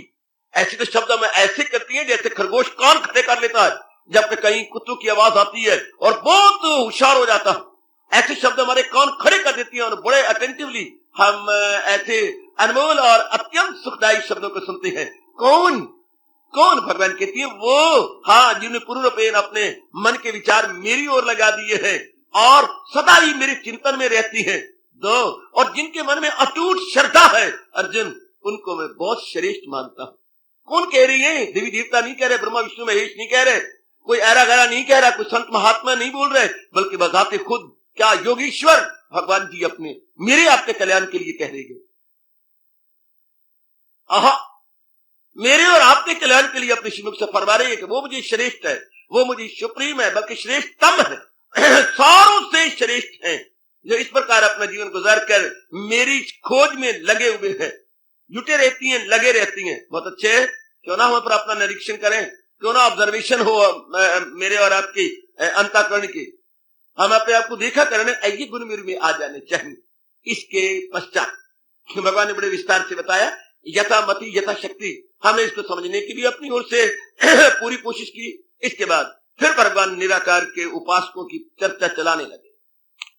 ऐसी तो शब्द में ऐसे करती है जैसे खरगोश कान खड़े कर लेता है जब कहीं कुत्तों की आवाज आती है और बहुत होशियार हो जाता है। ऐसे शब्द हमारे कान खड़े कर देती हैं और बड़े अटेंटिवली हम ऐसे अनमोल और अत्यंत सुखदायी शब्दों को सुनते हैं। कौन भगवान कहती है वो, हाँ, जिन्होंने पूर्ण रूपेण अपने मन के विचार मेरी ओर लगा दिए हैं और सदा ही मेरे चिंतन में रहती है। दो, और जिनके मन में अटूट श्रद्धा है अर्जुन, उनको मैं बहुत श्रेष्ठ मानता हूं। कौन कह रही है? देवी देवता नहीं कह रहे, ब्रह्मा विष्णु महेश नहीं कह रहे, कोई ऐरा गैरा नहीं कह रहा, कोई संत महात्मा नहीं बोल रहे, बल्कि बजाते खुद क्या योगीश्वर भगवान जी अपने मेरे आपके कल्याण के लिए कह रहे हैं। मेरे और आपके कल्याण के लिए अपने श्रीमुख से फरमा रहे हैं कि वो मुझे श्रेष्ठ है, वो मुझे सुप्रीम है, बल्कि श्रेष्ठतम है, सारों से श्रेष्ठ है, जो इस प्रकार अपना जीवन गुजार कर मेरी खोज में लगे हुए हैं, जुटे रहती हैं, लगे रहती हैं। बहुत अच्छे, क्यों ना हम पर अपना निरीक्षण करें, क्यों ना ऑब्जर्वेशन हो मेरे और आपकी अंतःकरण की। हम अपने आपको देखा करें, ऐसे गुण मेरे में आ जाने चाहिए। इसके पश्चात भगवान ने बड़े विस्तार से बताया, यथा मति यथा शक्ति, हमने इसको समझने की भी अपनी ओर से पूरी कोशिश की। इसके बाद फिर भगवान निराकार के उपासकों की चर्चा चलाने लगे।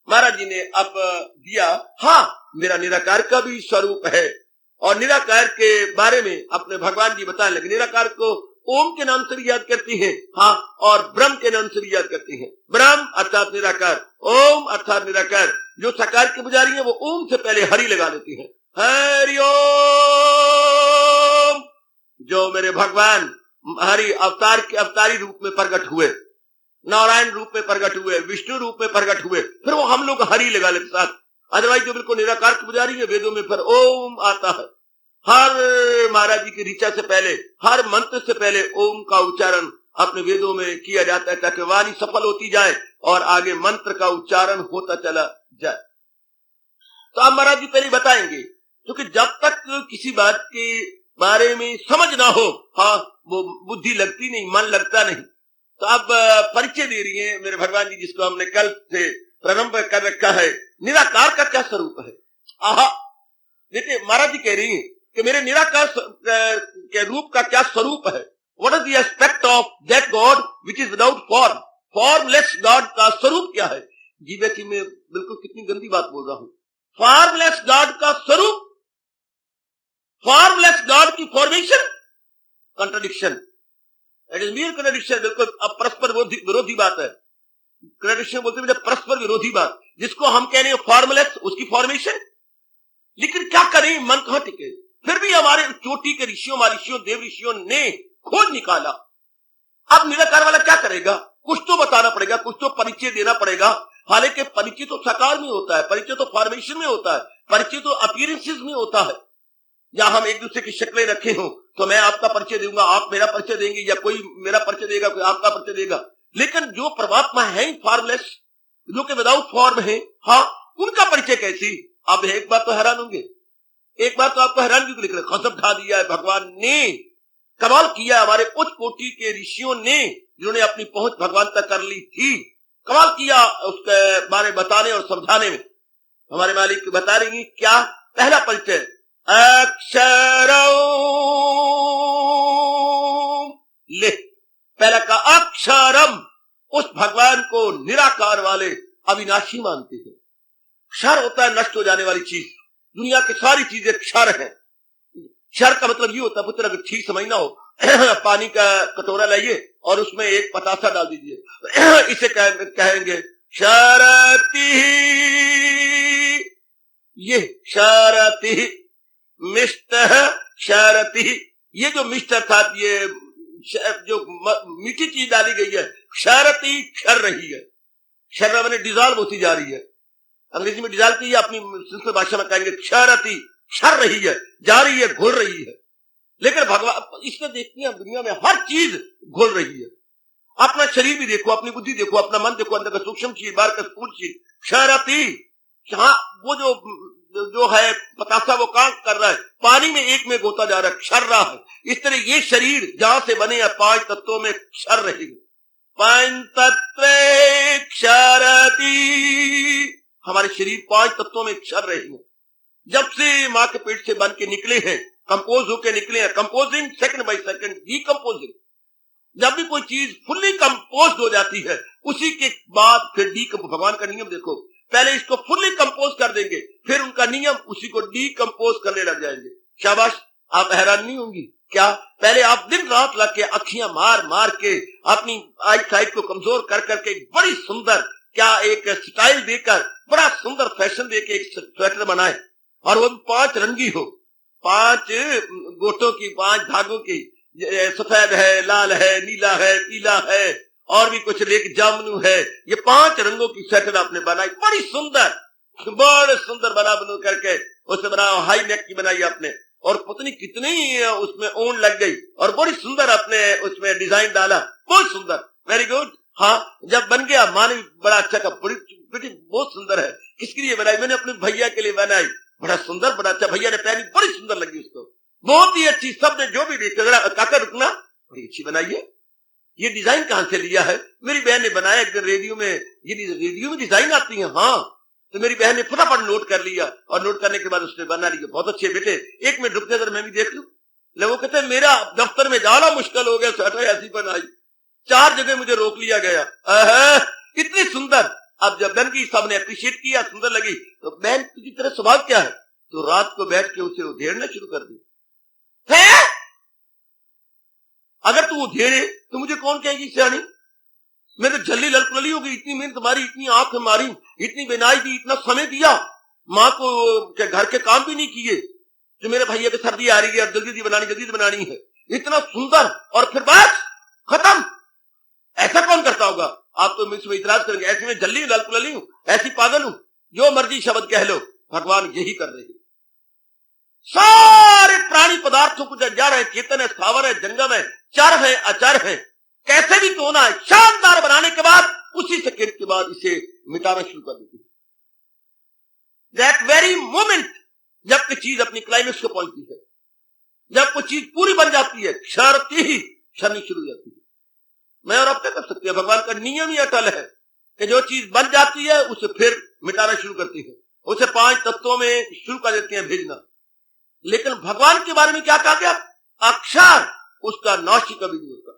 महाराज जी ने अब दिया, हाँ मेरा निराकार का भी स्वरूप है, और निराकार के बारे में अपने भगवान जी बताने लगे। निराकार को ओम के नाम से भी याद करती हैं, हाँ, और ब्रह्म के नाम से भी याद करती हैं। ब्रह्म अर्थात निराकार, ओम अर्थात निराकार। जो साकार की पुजारी है वो ओम से पहले हरि लगा लेती हैं, हरि ओम। जो मेरे भगवान हरि अवतार के अवतारी रूप में प्रकट हुए, नारायण रूप में प्रकट हुए, विष्णु रूप में प्रकट हुए, फिर वो हम लोग हरि लगा लेते साथ। अदरवाइज जो बिल्कुल निराकार की पुजारी है, वेदों में फिर ओम आता है। हर महाराज जी की ऋचा से पहले, हर मंत्र से पहले ओम का उच्चारण अपने वेदों में किया जाता है, ताकि वाणी सफल होती जाए और आगे मंत्र का उच्चारण होता चला जाए। तो आप महाराज जी पहले बताएंगे, क्योंकि जब तक किसी बात के बारे में समझ ना हो, हाँ, वो बुद्धि लगती नहीं, मन लगता नहीं। तो अब परिचय दे रही है मेरे भगवान जी, जिसको हमने कल से प्रारंभ कर रखा है। निराकार का क्या स्वरूप है? आहा, देखिए महाराज जी कह रही है कि मेरे निराकार के रूप का क्या स्वरूप है। What is the aspect of that God which is without form? Formless God का स्वरूप क्या है? जी वैसे मैं बिल्कुल कितनी गंदी बात बोल रहा हूं। फॉर्मलेस गॉड का स्वरूप, फॉर्मलेस गॉड की formation, contradiction. It is मियर contradiction, बिल्कुल अब परस्पर विरोधी बात है। कंट्राडिक्शन बोलते हैं परस्पर विरोधी बात, जिसको हम कह रहे हैं फॉर्मलेस, उसकी फॉर्मेशन। लेकिन क्या करें, मन कहां टिके। फिर भी हमारे चोटी के ऋषियों, महर्षियों, देव ऋषियों ने खोज निकाला। अब निराकार वाला क्या करेगा? कुछ तो बताना पड़ेगा, कुछ तो परिचय देना पड़ेगा। हालांकि परिचय तो साकार में होता है, परिचय तो फॉर्मेशन में होता है, परिचय तो अपीयरेंसेस में होता है। या हम एक दूसरे की शक्लें रखे हो तो मैं आपका परिचय दूंगा, आप मेरा परिचय देंगे, या कोई मेरा परिचय देगा, कोई आपका परिचय देगा। लेकिन जो परमात्मा है फॉर्मलेस, जो कि विदाउट फॉर्म है, हाँ, उनका परिचय कैसी? आप एक बार तो हैरान होंगे, एक बार तो आपको हैरानगी को निकले, कसम खा दिया है भगवान ने, कमाल किया। हमारे उच्च कोटि के ऋषियों ने, जिन्होंने अपनी पहुंच भगवान तक कर ली थी, कमाल किया उसके बारे में बताने और समझाने में। हमारे मालिक बता रही क्या? पहला परिचय अक्षरम, ले, पहला का अक्षरम। उस भगवान को निराकार वाले अविनाशी मानते हैं। क्षर होता है नष्ट हो जाने वाली चीज। दुनिया की सारी चीजें क्षर हैं। क्षर का मतलब ये होता है, पुत्र अगर ठीक समझना हो, पानी का कटोरा लाइए और उसमें एक पतासा डाल दीजिए, इसे कहेंगे क्षरति। ये क्षरति, मिष्ट क्षरति। ये जो मिष्ट अर्थात ये जो मीठी चीज डाली गई है, क्षरति, क्षर रही है। क्षर मैंने डिजॉल्व होती जा रही है। अंग्रेजी में डिजॉल्व की, अपनी संस्कृत भाषा में कहेंगे क्षरति, क्षर रही है, जा रही है, घुल रही है। लेकिन भगवान इसमें देखती है दुनिया में हर चीज घुल रही है। अपना शरीर भी देखो, अपनी बुद्धि देखो, अपना मन देखो, अंदर का सूक्ष्म चीज, बाहर का स्थूल चीज। क्षरति, वो जो है पतासा, वो काम कर रहा है, पानी में एक में गोता जा रहा है, क्षर रहा है। इस तरह ये शरीर जहां से बने हैं 5 तत्वों में क्षर रहेंगे। पंचतत्वे क्षरति, हमारे शरीर 5 तत्वों में क्षर रहेंगे। जब से मां के पेट से बन के निकले हैं, कंपोज होके निकले हैं, कंपोजिंग सेकंड बाय सेकंड, डीकंपोजिंग। जब भी कोई चीज फुल्ली कंपोज हो जाती है, उसी के बाद फिर भगवान का नियम देखो, पहले इसको फुल्ली कंपोज कर देंगे, फिर उनका नियम उसी को डीकंपोज करने लग जाएंगे। शाबाश, आप हैरान नहीं होंगी क्या? पहले आप दिन रात लग के अखियां मार मार के अपनी आई साइड को कमजोर कर करके बड़ी सुंदर, क्या एक स्टाइल देकर, बड़ा सुंदर फैशन देके एक स्वेटर बनाए, और वो 5 रंगी हो, 5 गोटों की, 5 धागों की, सफेद है, लाल है, नीला है, पीला है, और भी कुछ लेके जामुन है। ये 5 रंगों की स्वेटर आपने बनाई, बड़ी सुंदर, बड़े सुंदर बना करके उससे बना, हाई नेक की बनाई आपने, और पत्नी कितनी उसमें ऊन लग गई, और बड़ी सुंदर आपने उसमें डिजाइन डाला, बहुत सुंदर, वेरी गुड। हाँ, जब बन गया, माँ ने बड़ा अच्छा कहा, बेटी बहुत सुंदर है। किसके लिए बनाई? मैंने अपने भैया के लिए बनाई, बड़ा सुंदर, बड़ा अच्छा। भैया ने पहनी, बड़ी सुंदर लगी उसको, बहुत ही अच्छी। सबने जो भी देखा, काका रुकना, बड़ी अच्छी बनाई है। ये डिजाइन कहां से लिया है? मेरी बहन ने बनाया एक दिन रेडियो में। ये रेडियो में डिजाइन आती है? हाँ। तो मेरी बहन ने फटाफट नोट कर लिया, और नोट करने के बाद उसने बना लिया। बहुत अच्छे बेटे, 1 मिनट रुक जा, मैं भी देख लूं। वो कहते मेरा दफ्तर में जाना मुश्किल हो गया, स्वेटर ऐसी बनाई, 4 जगह मुझे रोक लिया गया। इतनी सुंदर। अब जब बहन की सबने अप्रिशिएट किया, सुंदर लगी, तो बहन तुझी तरह स्वभाव क्या है? तो रात को बैठ के उसे उधेड़ना शुरू कर दी। है अगर तू उधेड़े तो मुझे कौन कहेगी सियानी? मैं तो झल्ली ललकुलली हो गई, इतनी मेहनत मारी, इतनी आंख मारी, इतनी बिनाई दी, इतना समय दिया, माँ को घर के काम भी नहीं किए, जो मेरे भैया की सर्दी आ रही है, जल्दी बनानी है, इतना सुंदर, और फिर बस खत्म। ऐसा कौन करता होगा? आप तो मुझसे इतराज करेंगे, ऐसे में जल्दी ललकुलली हूं, ऐसी पागल हूं, जो मर्जी शब्द कह लो, भगवान यही कर रहे हैं। सारे प्राणी पदार्थों को जा रहे हैं, चेतन है, स्थावर है, जंगम है, चर है, अचर है, कैसे भी धोना है, शानदार बनाने के बाद उसी सेकंड के बाद इसे मिटाना शुरू कर देती है। दैट वेरी मोमेंट जब कोई चीज अपनी क्लाइमेक्स को पहुंचती है, जब कोई चीज पूरी बन जाती है, क्षरती ही क्षरनी शुरू हो जाती है। मैं और आप क्या कर सकते हैं? भगवान का नियम ही अटल है कि जो चीज बन जाती है उसे फिर मिटाना शुरू करती है, उसे 5 तत्वों में शुरू कर देते हैं भेजना। लेकिन भगवान के बारे में क्या कहा गया? अक्षर, उसका नाश कभी नहीं होता।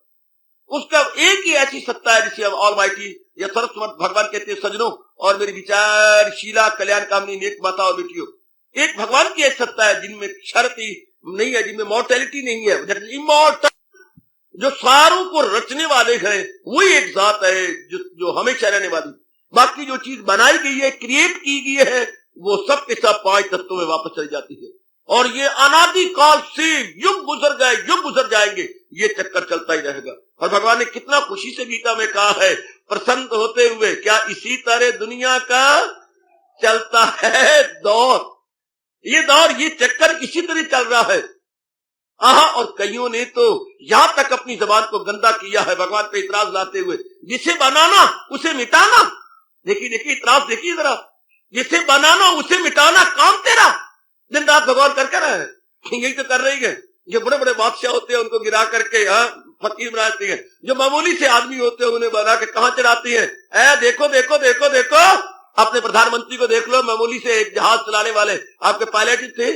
उसका एक ही ऐसी सत्ता है जिसे हम ऑलमाइटी या सर्वसमर्थ भगवान कहते हैं। सज्जनों और मेरी विचारशीला कल्याण कामनी नेक माता और बेटियों, एक भगवान की एक सत्ता है जिनमें क्षरती नहीं है, जिनमें मॉर्टेलिटी नहीं है, इमॉर्टल, जो सारों को रचने वाले हैं, वही एक जात है जो हमेशा रहने वाली। बाकी जो चीज बनाई गई है, क्रिएट की गई है, वो सब के सब 5 तत्वों में वापस चली जाती है। और ये अनादि काल से युग गुजर गए, युग गुजर जाएंगे, ये चक्कर चलता ही रहेगा। और भगवान ने कितना खुशी से गीता में कहा है, प्रसन्न होते हुए, क्या इसी तरह दुनिया का चलता है दौर, ये दौर, ये चक्कर इसी तरह चल रहा है। और कईयों ने तो यहां तक अपनी जबान को गंदा किया है भगवान पे इतराज लाते हुए, जिसे बनाना उसे मिटाना। देखिए इतराज देखिए जरा, जिसे बनाना उसे मिटाना काम तेरा। दिन रात भगवान कर रहा है, यही तो कर रही है। जो बड़े बड़े बादशाह होते हैं उनको गिरा करके फकीर बनाती है, जो मामूली से आदमी होते हैं उन्हें बना के कहां चढ़ाती है। देखो देखो देखो देखो, अपने प्रधानमंत्री को देख लो, मामूली से एक जहाज चलाने वाले आपके पायलट ही थे।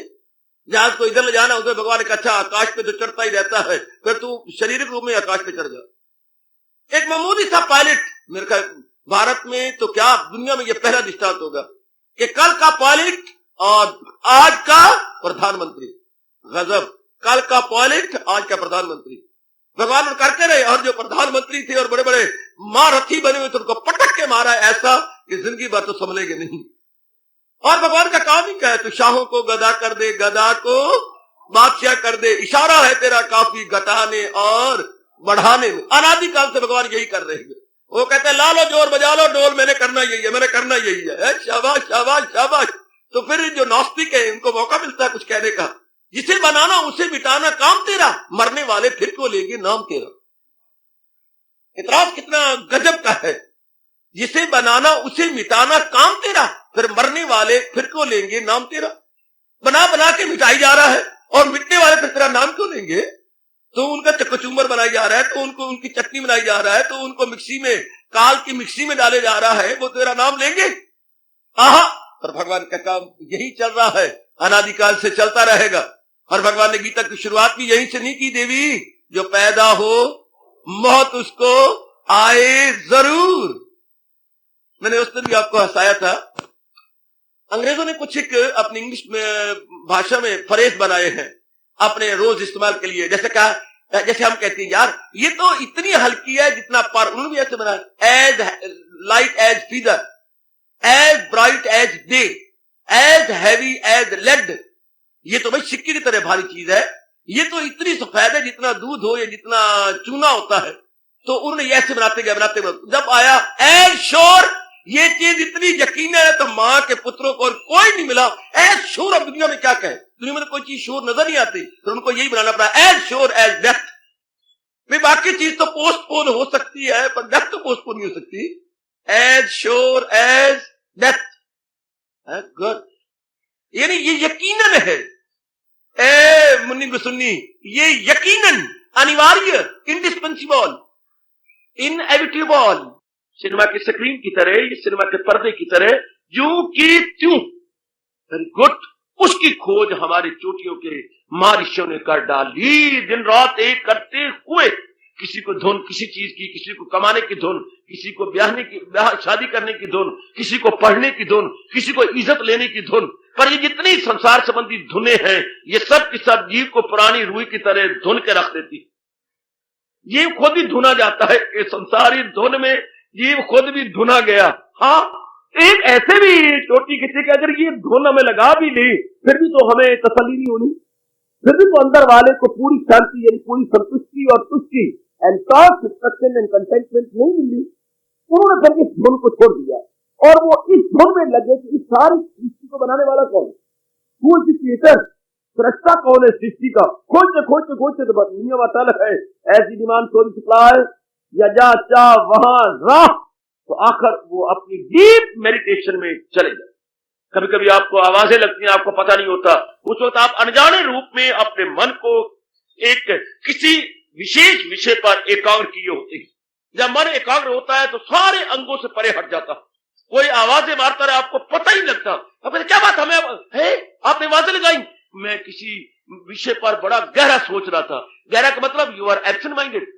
जहाज को इधर ले जाना, उसे भगवान ने कहा अच्छा आकाश पे तो चढ़ता ही रहता है, फिर तू शारीरिक रूप में आकाश पे चढ़ जा। एक मामूली सा पायलट, मेरे ख्याल भारत में तो क्या दुनिया में यह पहला दृष्टांत होगा कि कल का पायलट और आज का प्रधानमंत्री। गजब, कल का पायलट आज का प्रधानमंत्री। भगवान करके रहे, और जो प्रधानमंत्री थे और बड़े बड़े महारथी बने हुए थे उनको पटक के मारा ऐसा कि जिंदगी भर तो संभलेंगे नहीं। और भगवान का काम ही क्या है? तो शाहों को गदा कर दे, गदा को बादशाह कर दे, इशारा है तेरा काफी घटाने और बढ़ाने में। अनादिकाल से भगवान यही कर रहे हैं। वो कहते हैं ला लो जोर बजा लो डोल, मैंने करना यही है, मैंने करना यही है। शाबाश शाबाश शाबाश। तो फिर जो नास्तिक है उनको मौका मिलता है कुछ कहने का, जिसे बनाना उसे मिटाना काम तेरा, मरने वाले फिर को लेंगे नाम तेरा। इतराज कितना गजब का है, जिसे बनाना उसे मिटाना काम तेरा, फिर मरने वाले फिर को लेंगे नाम तेरा। बना बना के मिटाई जा रहा है और मिटने वाले फिर तेरा नाम क्यों लेंगे? तो उनका कचूमर बनाई जा रहा है, तो उनको उनकी चटनी बनाई जा रहा है, तो उनको मिक्सी में, काल की मिक्सी में डाले जा रहा है, वो तेरा नाम लेंगे। पर भगवान का काम यही चल रहा है, अनादिकाल से चलता रहेगा। और भगवान ने गीता की शुरुआत भी यहीं से नहीं की, देवी जो पैदा हो मौत उसको आए जरूर। मैंने उस दिन भी आपको हंसाया था, अंग्रेजों ने कुछ एक अपनी इंग्लिश में भाषा में फ्रेज बनाए हैं अपने रोज इस्तेमाल के लिए। जैसे कहा, जैसे हम कहते हैं यार ये तो इतनी हल्की है जितना पर, उन्होंने भी ऐसे बनाया, as light as feather, as bright as day, as heavy as lead. ये तो भाई सिक्के की तरह भारी चीज है, ये तो इतनी सफेद है जितना दूध हो या जितना चूना होता है। तो उन्होंने ऐसे बनाते गए जब आया एज श्योर, ये चीज इतनी यकीन है तो मां के पुत्रों को और कोई नहीं मिला। एज श्योर, अब दुनिया में क्या कहे, दुनिया में कोई चीज श्योर नजर नहीं आती, तो उनको यही बनाना पड़ा, एज श्योर एज डेथ। भाई बाकी चीज तो पोस्टपोन हो सकती है पर डेथ तो पोस्टपोन नहीं हो सकती। As sure as death, good, यानी ये यकीनन है। ए मुन्नी गुसुन्नी, ये यकीनन अनिवार्य, इंडिस्पेंसिबल, इनएविटेबल, सिनेमा की स्क्रीन की तरह, ये सिनेमा के पर्दे की तरह, यूं की त्यों, वेरी गुड, उसकी खोज हमारे चोटियों के महर्षियों ने कर डाली। दिन रात एक करते हुए किसी को धुन किसी चीज की, किसी को कमाने की धुन, किसी को शादी करने की धुन, किसी को पढ़ने की धुन, किसी को इज्जत लेने की धुन। पर ये जितनी संसार संबंधी धुनें हैं, ये सब की सब जीव को पुरानी रुई की तरह धुन के रख देती। जीव खुद ही धुना जाता है, इस संसारी धुन में जीव खुद भी धुना गया। हाँ, एक ऐसे भी चोटी किसी कि अगर ये धुन हमें लगा भी ली, फिर भी तो हमें तसल्ली नहीं होनी, फिर भी तो अंदर वाले को पूरी शांति यानी पूरी संतुष्टि और तुष्टि एंड सैटिस्फैक्शन एंड कंटेंटमेंट नहीं मिली। उन्होंने फिर इस धुन को छोड़ दिया और वो इस धुन में लगे कि इस सारी सृष्टि को बनाने वाला कौन है, हु इज द क्रिएटर, सृष्टा कौन है सृष्टि का। खोजते तो दुनिया अटल है, ऐसी डिमांड सो सप्लाई या जा चा वहां राह, तो आखिर वो अपनी डीप मेडिटेशन में चले जाए। कभी कभी आपको आवाजें लगती हैं, आपको पता नहीं होता, उस वक्त आप अनजाने रूप में अपने मन को एक किसी विशेष विषय पर एकाग्र किए होते हैं। जब मन एकाग्र होता है तो सारे अंगों से परे हट जाता, कोई आवाजें मारता रहे आपको पता ही लगता। अब क्या बात हमें है, आपने आवाजें लगाई, मैं किसी विषय पर बड़ा गहरा सोच रहा था। गहरा का मतलब you are absent minded.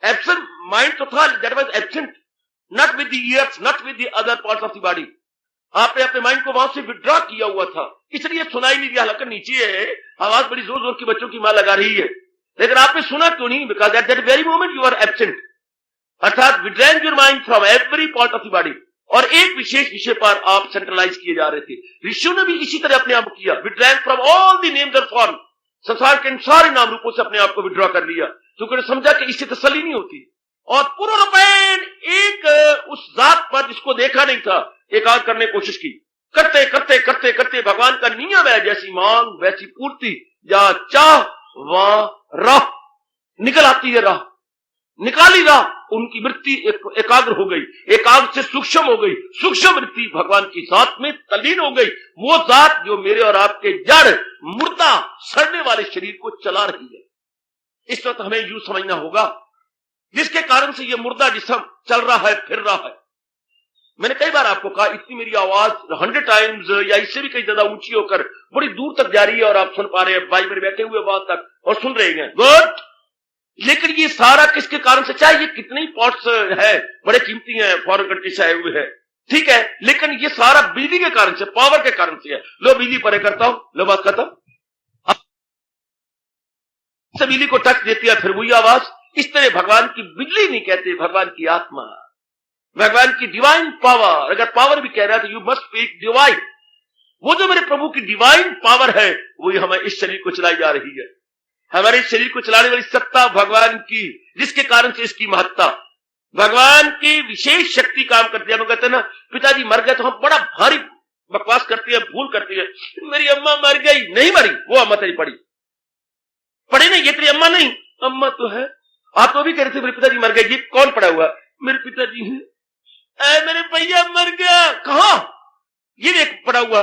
Absent mind तो था, that was absent, not with the ears, not with the other parts of the body. आपने अपने माइंड को वहां से विड्रॉ किया हुआ था, इसलिए सुनाई नहीं दिया। हालांकि नीचे है, आवाज बड़ी जोर जोर की बच्चों की मां लगा रही है, लेकिन आपने सुना क्यों नहीं? Because at that very moment you are absent, अर्थात withdrawing your mind from every part of the body, और एक विशेष विषय पर आप सेंट्रलाइज किए जा रहे थे। ऋषियों ने भी इसी तरह अपने आप को किया, withdrawing from all the names and form, संसार के सारे नाम रूपों से अपने आप को विड्रॉ कर लिया, क्योंकि समझा कि इससे तसल्ली नहीं होती। और पूर्णपेण एक उस जात पर जिसको देखा नहीं था एकाग्र करने की कोशिश की। करते करते करते करते भगवान का नियम है, जैसी मांग वैसी पूर्ति, जहां चाह वहां राह, निकल आती है राह, निकाली राह, उनकी वृत्ति एकाग्र हो गई, एकाग्र से सूक्ष्म हो गई, सूक्ष्म वृत्ति भगवान की जात में तल्लीन हो गई। वो जात जो मेरे और आपके जड़ मुर्दा सड़ने वाले शरीर को चला रही है। इस वक्त हमें यूं समझना होगा, जिसके कारण से ये मुर्दा जिस्म चल रहा है, फिर रहा है। मैंने कई बार आपको कहा, इतनी मेरी आवाज 100 टाइम्स या इससे भी कई ज्यादा ऊंची होकर बड़ी दूर तक जा रही है और आप सुन पा रहे हैं, भाई मेरे बैठे हुए वहां तक और सुन रहे हैं, गुड। लेकिन ये सारा किसके कारण से? चाहे ये कितने ही पॉट्स है, बड़े कीमती हैं, फॉरेन कंट्री से आए हुए हैं, ठीक है, लेकिन ये सारा बिजली के कारण से, पावर के कारण से है। लो बिजली परे करता हूं, लो बात खत्म। बिजली को टच देती है, फिर वही आवाज। इस तरह भगवान की बिजली नहीं कहते, भगवान की आत्मा, भगवान की डिवाइन पावर। अगर पावर भी कह रहा है तो यू मस्ट स्पीक डिवाइन। वो जो मेरे प्रभु की डिवाइन पावर है, वही हमें इस शरीर को चलाई जा रही है। हमारे शरीर को चलाने वाली सत्ता भगवान की, जिसके कारण से इसकी महत्ता, भगवान की विशेष शक्ति काम करती है। हम कहते हैं ना, पिताजी मर गए, तो हम बड़ा भारी बकवास करती है, भूल करती है, मेरी अम्मा मर गई। नहीं मरी, वो अम्मा तेरी पड़ी नहीं, ये तेरी अम्मा नहीं, अम्मा तो है। आप तो भी कह रहे थे मेरे पिताजी मर गए, ये कौन पड़ा हुआ? मेरे पिताजी हैं। मेरे भैया मर गया, कहा? ये देख पड़ा हुआ,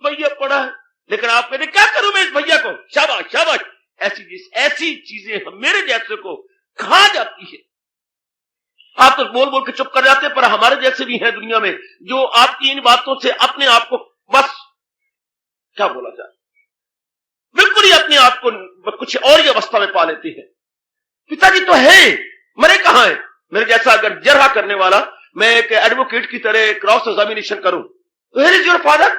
भैया पड़ा है। लेकिन आप कहते क्या करूं मैं इस भैया को? शाबाश शाबाश। ऐसी चीजें मेरे जैसे को कहा जाती है। आप तो बोल बोल के चुप कर जाते हैं, पर हमारे जैसे भी हैं दुनिया में, जो आपकी इन बातों से अपने आप को बस क्या बोला जाए, बिल्कुल ही अपने आप को कुछ और ही अवस्था में पा लेते हैं। पिताजी तो है, मरे कहां है? मेरे जैसा अगर जरहा करने वाला, मैं एक एडवोकेट की तरह क्रॉस एग्जामिनेशन करूं, तो वेयर इज योर फादर?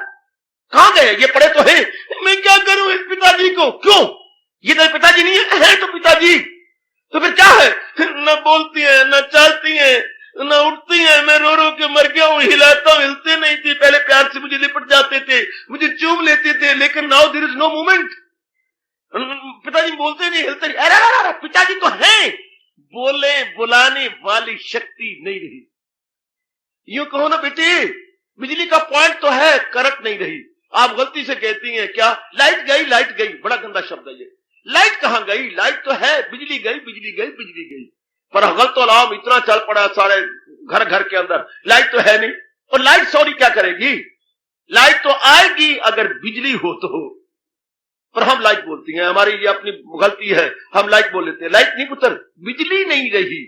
कहां गए? ये पड़े तो है, मैं क्या करूं इस पिताजी को? क्यों? ये तो पिताजी नहीं है तो पिताजी तो फिर क्या है? न बोलती है, न चलती है, न उठती है। मैं रो रो के मर गया हूं, हिलाता हूं, हिलते नहीं थे। पहले प्यार से मुझे लिपट जाते थे, मुझे चूम लेते थे, लेकिन now there is no movement. पिताजी बोलते नहीं, हिलते नहीं। अरे पिताजी तो है, बोले बुलाने वाली शक्ति नहीं रही। यूं कहो ना बेटे, बिजली का पॉइंट तो है, करंट नहीं रही। आप गलती से कहती हैं क्या? लाइट गई, लाइट गई, बड़ा गंदा शब्द है ये। लाइट कहां गई? लाइट तो है, बिजली गई, बिजली गई, बिजली गई। पर गलत तो अलार्म इतना चल पड़ा सारे घर घर के अंदर, लाइट तो है नहीं। और लाइट सॉरी क्या करेगी? लाइट तो आएगी अगर बिजली हो तो। पर हम लाइट बोलती हैं, हमारी ये अपनी गलती है, हम लाइट बोल लेते हैं। लाइट नहीं पुत्र, बिजली नहीं रही,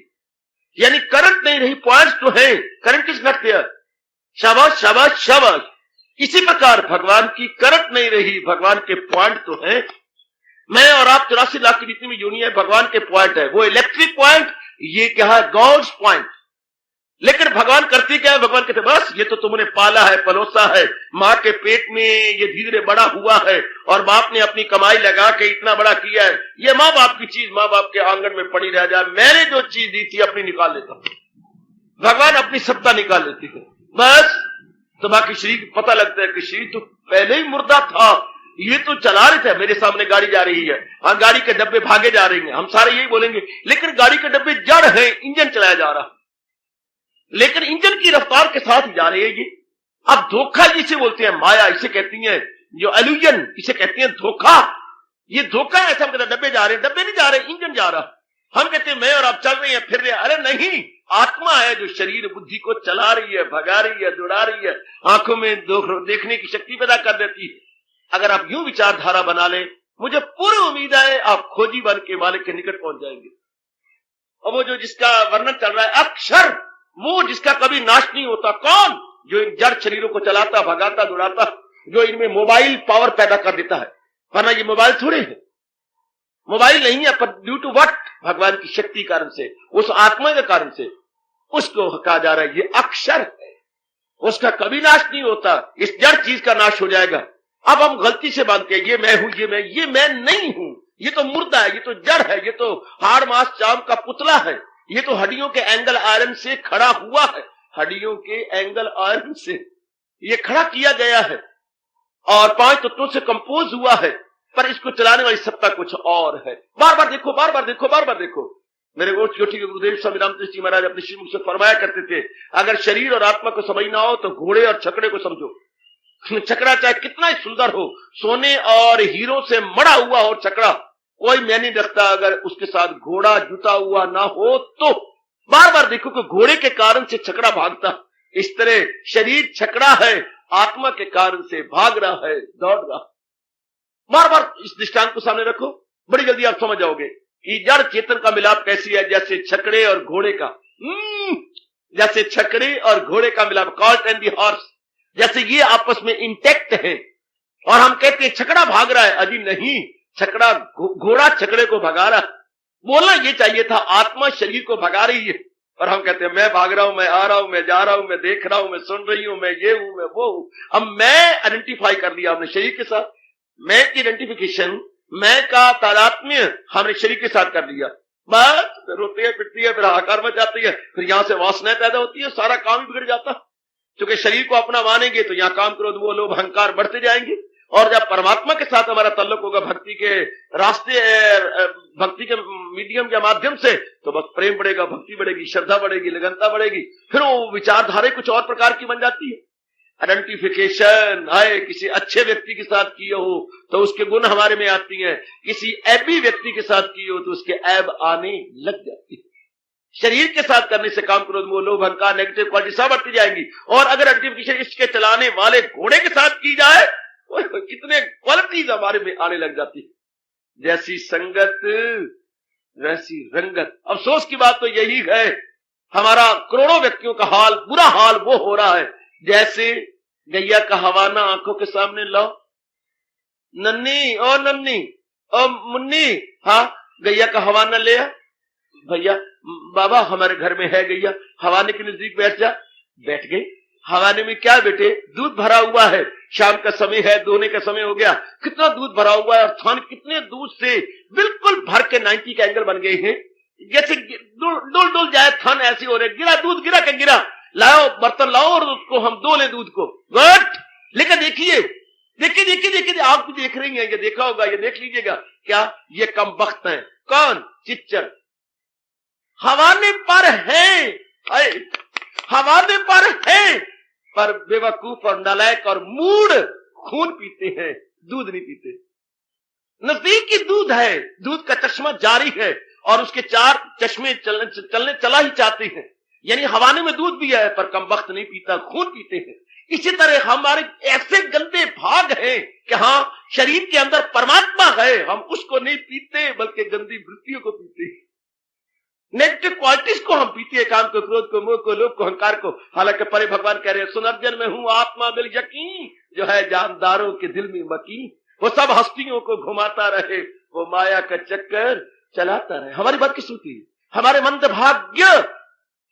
यानी करंट नहीं रही। पॉइंट्स तो है, करंट इज नॉट देयर। शाबाश शाबाश शाबाश। इसी प्रकार भगवान की करंट नहीं रही, भगवान के पॉइंट तो है। मैं और आप 84 लाख की जितनी भी यूनियन भगवान के पॉइंट है, वो इलेक्ट्रिक पॉइंट, ये क्या है, गॉड्स पॉइंट। लेकिन भगवान करती क्या है, भगवान कहते बस ये तो तुमने पाला है, पलोसा है, मां के पेट में ये धीरे धीरे बड़ा हुआ है और बाप ने अपनी कमाई लगा के इतना बड़ा किया है, ये माँ बाप की चीज माँ बाप के आंगन में पड़ी रह जाए, मैंने जो चीज दी थी अपनी निकाल लेता हूं। भगवान अपनी सत्ता निकाल लेती है बस। तो बाकी शरीर को पता लगता है कि शरीर तो पहले ही मुर्दा था, ये तो चला रहे थे, मेरे सामने गाड़ी जा रही है और गाड़ी के डब्बे भागे जा रहे हैं, हम सारे यही बोलेंगे, लेकिन गाड़ी के डब्बे जड़ है, इंजन चलाया जा रहा, लेकिन इंजन की रफ्तार के साथ जा रही है ये। अब धोखा जिसे बोलते हैं, माया इसे कहती है, जो एल्यूजन इसे कहते हैं धोखा, ये धोखा है। ऐसा हम कहते हैं डब्बे जा रहे हैं, डब्बे नहीं जा रहे, इंजन जा रहा। हम कहते हैं मैं और आप चल रहे हैं, फिर रहे हैं, अरे नहीं, आत्मा है जो शरीर बुद्धि को चला रही है, भगा रही है, दौड़ा रही है, आंखों में देखने की शक्ति पैदा कर देती है। अगर आप यूं विचारधारा बना लें, मुझे पूरी उम्मीद है आप खोजी बन के मालिक के निकट पहुंच जाएंगे। और वो जो जिसका वर्णन चल रहा है, अक्षर, वो जिसका कभी नाश नहीं होता, कौन? जो इन जड़ शरीरों को चलाता, भगाता, दौड़ाता, जो इनमें मोबाइल पावर पैदा कर देता है। वरना ये मोबाइल थोड़े है, मोबाइल नहीं है, पर ड्यू टू व्हाट, भगवान की शक्ति कारण से, उस आत्मा के कारण से उसको कहा जा रहा है ये अक्षर है, उसका कभी नाश नहीं होता, इस जड़ चीज का नाश हो जाएगा। अब हम गलती से बांधते हैं ये मैं हूं, ये मैं नहीं हूं, ये तो मुर्दा है, ये तो जड़ है, ये तो हाड़ मांस चाम का पुतला है, ये तो हड्डियों के एंगल आयरन से खड़ा हुआ है, हड्डियों के एंगल आयरन से ये खड़ा किया गया है और 5 तत्वों से कंपोज हुआ है, पर इसको चलाने वाली सत्ता कुछ और है। बार बार देखो, बार बार देखो, बार बार देखो। मेरे कोठी के गुरुदेव स्वामी रामकृष्ण जी महाराज अपने श्रीमुख से फरमाया करते थे, अगर शरीर और आत्मा को समझना हो तो घोड़े और छकड़े को समझो। छकड़ा चाहे कितना ही सुंदर हो, सोने और हीरो से मड़ा हुआ हो छकड़ा, कोई मैं नहीं रखता अगर उसके साथ घोड़ा जुटा हुआ ना हो तो। बार बार देखो कि घोड़े के कारण से छकड़ा भागता, इस तरह शरीर छकड़ा है, आत्मा के कारण से भाग रहा है, दौड़ रहा। बार बार इस दृष्टांत को सामने रखो, बड़ी जल्दी आप समझ जाओगे कि जड़ चेतन का मिलाप कैसी है, जैसे छकड़े और घोड़े का, जैसे छकड़े और घोड़े का मिलाप, कॉर्ट एंड दी हॉर्स, जैसे ये आपस में इंटेक्ट है। और हम कहते हैं छकड़ा भाग रहा है, अजी नहीं, छकड़ा घोड़ा छकड़े को भगा रहा। बोलना ये चाहिए था आत्मा शरीर को भगा रही है, और हम कहते हैं मैं भाग रहा हूं, मैं आ रहा हूं, मैं जा रहा हूं, मैं देख रहा हूं, मैं सुन रही हूं, मैं ये हूं, मैं वो हूं। अब मैं आइडेंटिफाई कर लिया हमने शरीर के साथ, मैं की आइडेंटिफिकेशन, मैं का तादात्म्य हमने शरीर के साथ कर लिया, बस रोती है, पिटती है, फिर हाहाकार मच जाती है, फिर यहां से वासनाएं पैदा होती है, सारा काम ही बिगड़ जाता। क्योंकि शरीर को अपना मानेंगे तो यहां काम क्रोध वो लोभ अहंकार बढ़ते जाएंगे, और जब परमात्मा के साथ हमारा ताल्लुक होगा भक्ति के रास्ते, भक्ति के मीडियम के माध्यम से, तो बस प्रेम बढ़ेगा, भक्ति बढ़ेगी, श्रद्धा बढ़ेगी, लगनता बढ़ेगी, फिर वो विचारधारा कुछ और प्रकार की बन जाती है। आइडेंटिफिकेशन है, किसी अच्छे व्यक्ति के साथ किए हो तो उसके गुण हमारे में आती हैं, किसी ऐबी व्यक्ति के साथ किए हो तो उसके ऐब आने लग जाती है। शरीर के साथ करने से काम क्रोध मोह लोभ अहंकार नेगेटिव क्वालिटी सब बढ़ती जाएंगी। और अगर आइडेंटिफिकेशन इसके चलाने वाले घोड़े के साथ की जाए, कितने क्वालिटीज हमारे में आने लग जाती है। जैसी संगत वैसी रंगत। अफसोस की बात तो यही है, हमारा करोड़ों व्यक्तियों का हाल, बुरा हाल वो हो रहा है जैसे गैया का हवाना आंखों के सामने लाओ, नन्नी ओ मुन्नी, हाँ गैया का हवाना ले आ, भैया बाबा हमारे घर में है गैया, हवाने के नजदीक बैठ जा, बैठ गई। हवाने में क्या बेटे, दूध भरा हुआ है, शाम का समय है, दोने का समय हो गया, कितना दूध भरा हुआ है, और थान कितने दूध से बिल्कुल भर के 90 के एंगल बन गए हैं, जैसे डुल जाए थान ऐसे हो रहे, गिरा दूध, गिरा के गिरा, लाओ बर्तन लाओ और उसको हम दो ले दूध को, गुड। लेकिन देखिए देखिए देखिए देखिए, आप भी देख रही हैं, ये देखा होगा, ये देख लीजिएगा, क्या ये कम बख्त है, कौन? चिच्चर हवाने पर है, हवाने पर है, पर बेवकूफ और नालायक और मूड खून पीते हैं, दूध नहीं पीते। नजदीक ही दूध है, दूध का चश्मा जारी है, और उसके 4 चश्मे चलने चला ही चाहते हैं। यानी हवाने में दूध भी है, पर कम वक्त नहीं पीता, खून पीते हैं। इसी तरह हमारे ऐसे गंदे भाग हैं कि हाँ शरीर के अंदर परमात्मा है, हम उसको नहीं पीते, बल्कि गंदी वृत्तियों को पीते हैं, नेगेटिव क्वालिटीज को हम पीते हैं, काम को, क्रोध को, मोह को, लोभ को, अहंकार को। हालांकि परे भगवान कह रहे हैं, सुनर्जन में हूं आत्मा बिल यकीन, जो है जानदारों के दिल में मकीन, वो सब हस्तियों को घुमाता रहे, वो माया का चक्कर चलाता रहे। हमारी बात किस सुनती है? हमारे मंदभाग्य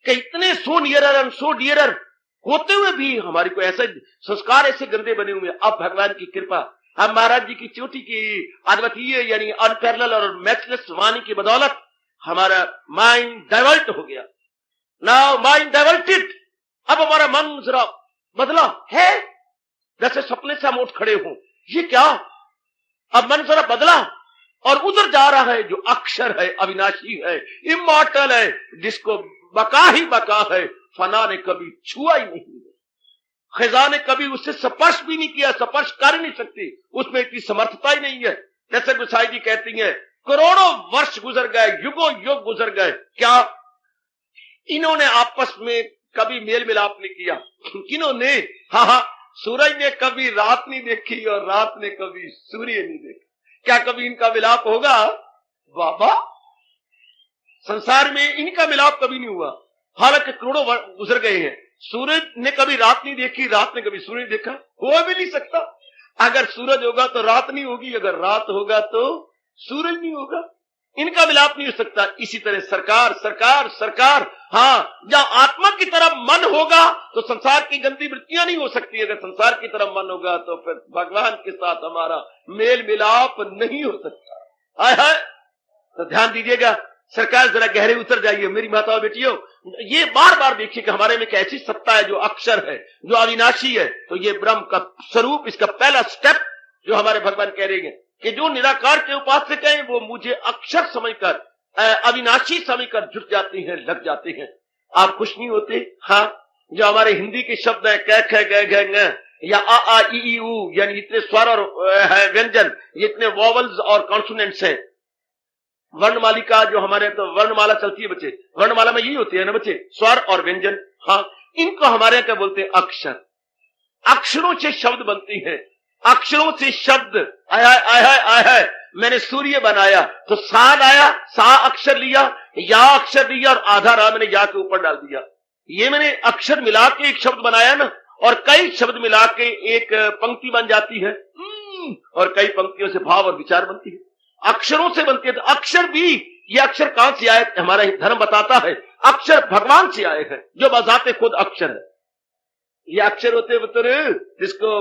के इतने सो नियरर एंड सो डियरर होते हुए भी हमारी को ऐसे संस्कार ऐसे गंदे बने हुए। अब भगवान की कृपा, अब महाराज जी की चोटी की अद्वितीय यानी अनपैरेलल और मैचलेस वाणी की बदौलत हमारा माइंड डाइवर्ट हो गया। नाउ माइंड डाइवर्टेड, अब हमारा मन जरा बदला है, जैसे सपने से हम उठ खड़े हों। ये क्या? अब मन जरा बदला और उधर जा रहा है जो अक्षर है, अविनाशी है, इमॉर्टल है, जिसको बका ही बका है, फना ने कभी छुआ ही नहीं, खिजा ने कभी उससे स्पर्श भी नहीं किया, स्पर्श कर नहीं सकती, उसमें इतनी समर्थता ही नहीं है। जैसे गोसाई जी कहती हैं, करोड़ों वर्ष गुजर गए, युगों युग गुजर गए, क्या इन्होंने आपस में कभी मेल मिलाप नहीं किया? किन्होंने? हाँ, सूरज ने कभी रात नहीं देखी और रात ने कभी सूर्य नहीं देखा। क्या कभी इनका मिलाप होगा? बाबा, संसार में इनका मिलाप कभी नहीं हुआ, हालांकि करोड़ों वर्ष गुजर गए हैं। सूरज ने कभी रात नहीं देखी, रात ने कभी सूर्य नहीं देखा, हो भी नहीं सकता। अगर सूरज होगा तो रात नहीं होगी, अगर रात होगा तो सूरज नहीं होगा, इनका मिलाप नहीं हो सकता। इसी तरह सरकार सरकार सरकार, हाँ, जहां आत्मा की तरफ मन होगा तो संसार की गंदी वृत्तियां नहीं हो सकती, अगर संसार की तरफ मन होगा तो फिर भगवान के साथ हमारा मेल मिलाप नहीं हो सकता। आय हाय, तो ध्यान दीजिएगा, सरकार जरा गहरे उतर जाइए मेरी माताओं बेटियों, ये बार बार देखिए कि हमारे में एक ऐसी सत्ता है जो अक्षर है, जो अविनाशी है। तो ये ब्रह्म का स्वरूप, इसका पहला स्टेप जो हमारे भगवान कह रहे हैं कि जो निराकार के उपासक हैं वो मुझे अक्षर समझकर, अविनाशी समझकर जुट जाते हैं, लग जाते हैं। आप खुश नहीं होते? हाँ, जो हमारे हिंदी के शब्द है क ख ग घ ङ या आ आ ई ऊ, यानी इतने स्वर और व्यंजन, इतने वॉवल्स और कॉन्सोनेंट्स हैं। वर्णमालिका जो हमारे, तो वर्णमाला चलती है बच्चे, वर्णमाला में यही होती है ना बच्चे, स्वर और व्यंजन। हाँ, इनको हमारे यहाँ क्या बोलते हैं? अक्षर। अक्षरों से शब्द बनते हैं, अक्षरों से शब्द। आया आया आया, मैंने सूर्य बनाया तो सा आया, सा अक्षर लिया, या अक्षर लिया और आधा रा मैंने या के ऊपर डाल दिया। ये मैंने अक्षर मिला के एक शब्द बनाया ना, और कई शब्द मिला के एक पंक्ति बन जाती है, और कई पंक्तियों से भाव और विचार बनती है, अक्षरों से बनती है। तो अक्षर भी, ये अक्षर कहां से आए? हमारा धर्म बताता है अक्षर भगवान से आए हैं, जो बजाते खुद अक्षर है। ये अक्षर होते हैं पुत्र, जिसको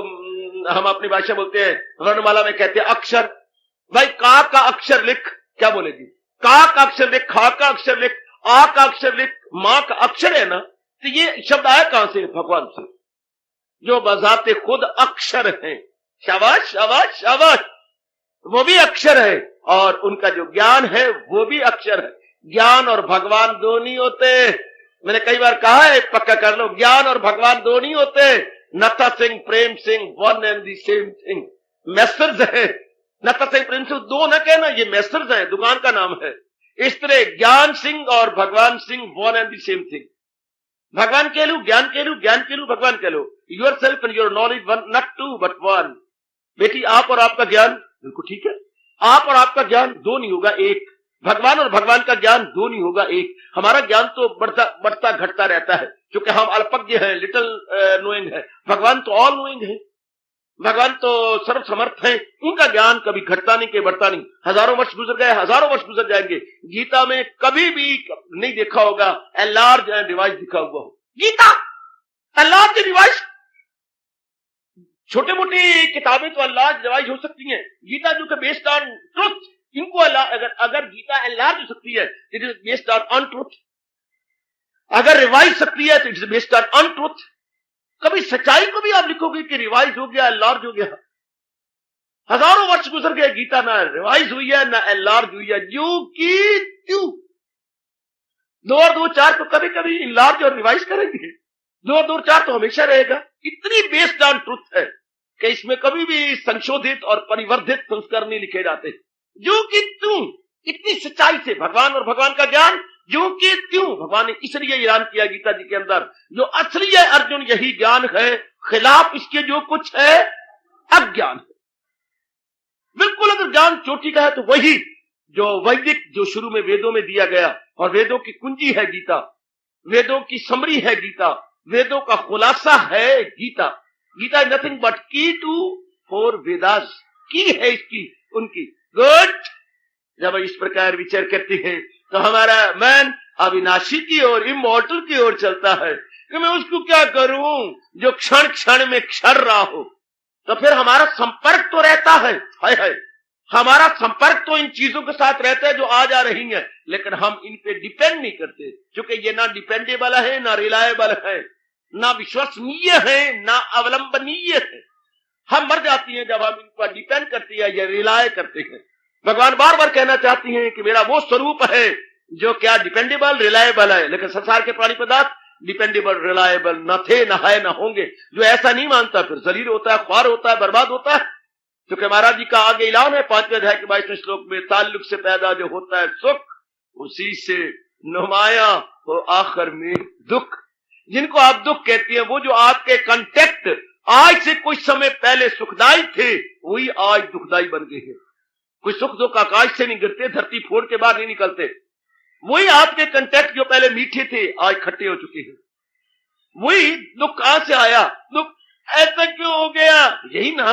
हम अपनी भाषा बोलते हैं, वर्णमाला में कहते हैं अक्षर। भाई का अक्षर लिख, क्या बोलेगी? का अक्षर लिख, खा का अक्षर लिख, आ का अक्षर लिख, मां का अक्षर है ना। तो ये शब्द आया कहां से? भगवान से, जो बजाते खुद अक्षर हैं। शाबाश शाबाश शाबाश, वो भी अक्षर है, और उनका जो ज्ञान है वो भी अक्षर है। ज्ञान और भगवान दो नहीं होते। मैंने कई बार कहा है, पक्का कर लो, ज्ञान और भगवान दो नहीं होते। Natha Singh, Prem Singh, one and the same thing, masters है। नथा सिंह, प्रेम सिंह दो न कहना, ये मैस्टर्स है, दुकान का नाम है। इस तरह ज्ञान सिंह और भगवान Singh, one and the same thing. भगवान कह लो, ज्ञान कह लो, ज्ञान कह लो, भगवान कह लो। Yourself and your knowledge one, not two but one. बेटी, आप और आपका ज्ञान, बिल्कुल ठीक है, आप और आपका ज्ञान दो नहीं होगा, एक। भगवान और भगवान का ज्ञान दो नहीं होगा, एक। हमारा ज्ञान तो बढ़ता घटता रहता है, क्योंकि हम अल्पज्ञ हैं, लिटिल नोइंग है। भगवान तो ऑल नोइंग है, भगवान तो सर्व समर्थ है। उनका ज्ञान कभी घटता नहीं, के बढ़ता नहीं। हजारों वर्ष गुजर गए, हजारों वर्ष गुजर जाएंगे, गीता में कभी भी नहीं देखा होगा एनलार्ज एंड रिवाइज लिखा हुआ हो। गीता एनलार्ज रिवाइज, छोटे मोटी किताबें तो एनलार्ज रिवाइज हो सकती हैं, गीता जो कि बेस्ड ऑन ट्रुथ, इनको अगर गीता एनलार्ज हो सकती है, it is based on untruth. अगर रिवाइज सकती है तो it is based on untruth. कभी सच्चाई को भी आप लिखोगे कि रिवाइज हो गया, एनलार्ज हो गया। हजारों वर्ष गुजर गए, गीता ना रिवाइज हुई है ना एनलार्ज हुई है, जो की त्यों। 2 और 2 4 तो कभी कभी एनलार्ज और रिवाइज करेंगे, 2 और 2 4 तो हमेशा रहेगा। इतनी बेस्ड ऑन ट्रुथ है कि इसमें कभी भी संशोधित और परिवर्धित संस्कार नहीं लिखे जाते। जो कि त्यों, इतनी सच्चाई से भगवान और भगवान का ज्ञान, जो कि त्यों। भगवान ने इसलिए ऐलान किया गीता जी के अंदर, जो असली है अर्जुन यही ज्ञान है, खिलाफ इसके जो कुछ है अज्ञान है। बिल्कुल अगर ज्ञान चोटी का है तो वही जो वैदिक, जो शुरू में वेदों में दिया गया, और वेदों की कुंजी है गीता, वेदों की समरी है गीता, वेदों का खुलासा है Gita. Gita is nothing but key to 4 Vedas, key है इसकी उनकी। गुड, जब इस प्रकार विचार करते हैं तो हमारा मन अविनाशी की ओर, इमॉर्टल की ओर चलता है कि मैं उसको क्या करूं जो क्षण क्षण में क्षर रहा हो। तो फिर हमारा संपर्क तो रहता है, हाय हमारा संपर्क तो इन चीजों के साथ रहता है जो आ जा रही हैं, लेकिन हम इन पे डिपेंड नहीं करते, क्योंकि ये ना डिपेंडेबल है, ना रिलायबल है, ना विश्वसनीय है, ना अवलंबनीय है। हम मर जाती हैं जब हम इन पर डिपेंड करते हैं या रिलाय करते हैं। भगवान बार बार कहना चाहती हैं कि मेरा वो स्वरूप है जो क्या डिपेंडेबल, रिलायबल है, लेकिन संसार के प्राणी पदार्थ डिपेंडेबल, रिलायबल न थे, न है, न होंगे। जो ऐसा नहीं मानता फिर जलील होता है, ख्वार होता है, बर्बाद होता है। क्योंकि महाराज जी का आगे ऐलान है 5वें अध्याय के 22वें श्लोक में, ताल्लुक से पैदा जो होता है सुख, उसी से नुमाया हो आखिर में दुख। जिनको आप दुख कहती हैं, वो जो आपके कांटेक्ट आज से कुछ समय पहले सुखदाई थे, वही आज दुखदाई बन गए हैं। कोई सुख दुख आकाश से नहीं गिरते, धरती फोड़ के बाहर नहीं निकलते। वही आपके कंटेक्ट जो पहले मीठे थे, आज खट्टे हो चुके हैं। वही दुख कहां से आया, दुख ऐसा क्यों हो गया, यही ना,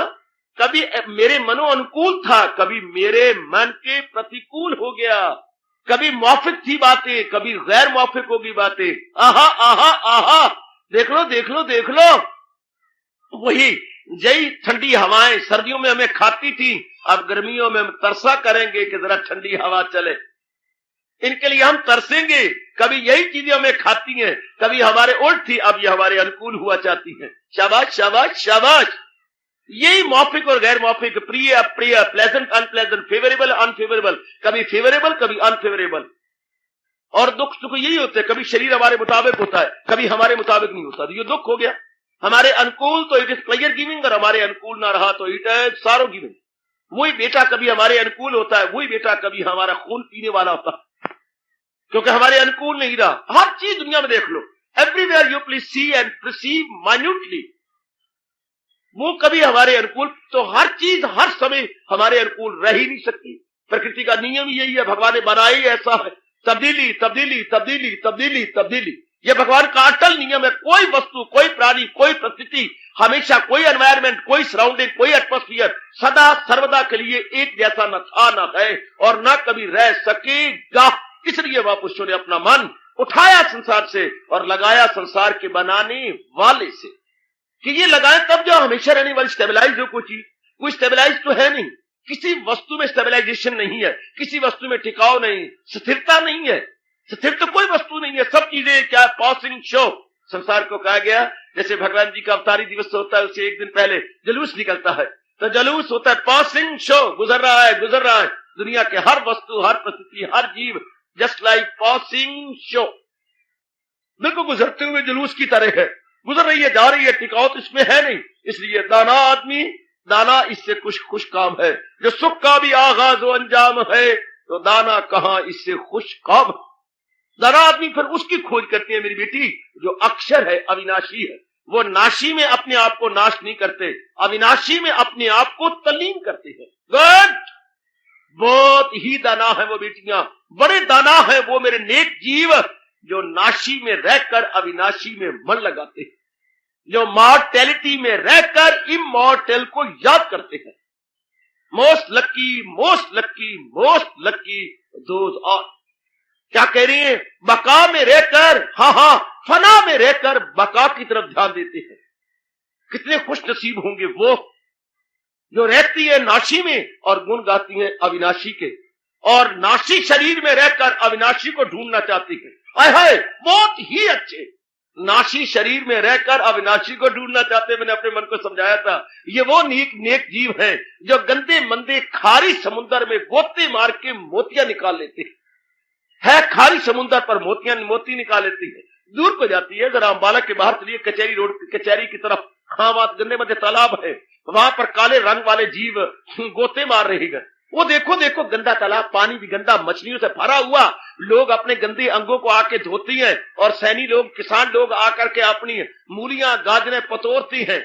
कभी मेरे मनो अनुकूल था, कभी मेरे मन के प्रतिकूल हो गया, कभी मौफिक थी बातें, कभी गैर मौफिक होगी बातें। आहा आहा आहा, देख लो देख लो देख लो, वही यही ठंडी हवाएं सर्दियों में हमें खाती थी, अब गर्मियों में हम तरसा करेंगे कि जरा ठंडी हवा चले। इनके लिए हम तरसेंगे। कभी यही चीजें हमें खाती हैं, कभी हमारे उल्ट थी, अब ये हमारे अनुकूल हुआ चाहती हैं। शाबाश शाबाश शाबाश। यही मौफिक और गैर मौफिक, प्रिय अप्रिय, प्लेजेंट अनप्लेजेंट, फेवरेबल अनफेवरेबल, कभी फेवरेबल कभी अनफेवरेबल। और दुख सुख यही होते हैं, कभी शरीर हमारे मुताबिक होता है, कभी हमारे मुताबिक नहीं होता, तो ये दुख हो गया। हमारे अनुकूल तो इट इज प्लेजर गिविंग, और हमारे अनुकूल ना रहा तो इट इज सारो गिविंग। वही बेटा कभी हमारे अनुकूल होता है, वही बेटा कभी हमारा खून पीने वाला होता है, क्योंकि हमारे अनुकूल नहीं रहा। हर चीज दुनिया में देख लो, everywhere you please see and perceive minutely, वो कभी हमारे अनुकूल, तो हर चीज हर समय हमारे अनुकूल रह ही नहीं सकती। प्रकृति का नियम यही है, भगवान ने बनाया ही ऐसा है, तब्दीली तब्दीली तब्दीली तब्दीली तब्दीली। ये भगवान का अटल नियम है। कोई वस्तु, कोई प्राणी, कोई प्रकृति, हमेशा कोई एनवायरमेंट, कोई सराउंडिंग, कोई एटमॉस्फियर सदा सर्वदा के लिए एक जैसा न था, न है और न कभी रह सकेगा। इसलिए वह पुरुषों ने अपना मन उठाया संसार से और लगाया संसार के बनाने वाले से, कि ये लगाए तब जो हमेशा रहने वाली स्टेबलाइज हो कोई चीज। कोई स्टेबलाइज तो है नहीं, किसी वस्तु में स्टेबलाइजेशन नहीं है, किसी वस्तु में टिकाव नहीं, स्थिरता नहीं है, स्थिर तो कोई वस्तु नहीं है। सब चीजें क्या पासिंग शो। संसार को कहा गया जैसे भगवान जी का अवतारी दिवस होता है, उससे एक दिन पहले जुलूस निकलता है, तो जुलूस होता है पासिंग शो, गुजर रहा है गुजर रहा है। दुनिया के हर वस्तु, हर परिस्थिति, हर जीव जस्ट लाइक पासिंग शो, बिल्कुल गुजरते हुए जुलूस की तरह है, गुजर रही है, जा रही है, टिकाव तो इसमें है नहीं। इसलिए दाना आदमी, दाना इससे कुछ खुश काम है। जो सुख का भी आगाज व अंजाम है, तो दाना कहां इससे खुश काम। दाना आदमी फिर उसकी खोज करते हैं मेरी बेटी, जो अक्षर है, अविनाशी है। वो नाशी में अपने आप को नाश नहीं करते, अविनाशी में अपने आप को तल्लीन करते हैं। गुड, बहुत ही दाना है वो बेटियां, बड़े दाना है वो मेरे नेक जीव, जो नाशी में रहकर अविनाशी में मन लगाते हैं, जो मॉर्टेलिटी में रहकर इमॉर्टल को याद करते हैं। Most lucky most lucky most lucky those are. क्या कह रही है, बका में रहकर, हाँ फना में रहकर बका की तरफ ध्यान देते हैं। कितने खुश नसीब होंगे वो जो रहती है नाशी में और गुण गाती है अविनाशी के, और नाशी शरीर में रहकर अविनाशी को ढूंढना चाहती है। हाय, बहुत ही अच्छे। नाशी शरीर में रहकर अविनाशी को ढूंढना चाहते। मैंने अपने मन को समझाया था, ये वो नेक जीव हैं जो गंदे मंदे खारी समुद्र में गोते मार के मोतियां निकाल लेते हैं। है खारी समुद्र पर मोती निकाल लेती है। दूर को जाती है, जरा अंबाला के बाहर चलिए, कचहरी रोड, कचहरी की तरफ, हाँ वहां गंदे मंदे तालाब है, वहां पर काले रंग वाले जीव गोते मार रहे हैं। वो देखो देखो गंदा तालाब, पानी भी गंदा, मछलियों से भरा हुआ। लोग अपने गंदे अंगों को आके धोती हैं, और सैनी लोग, किसान लोग आकर के अपनी मूलियां गाजरें पतोरती हैं,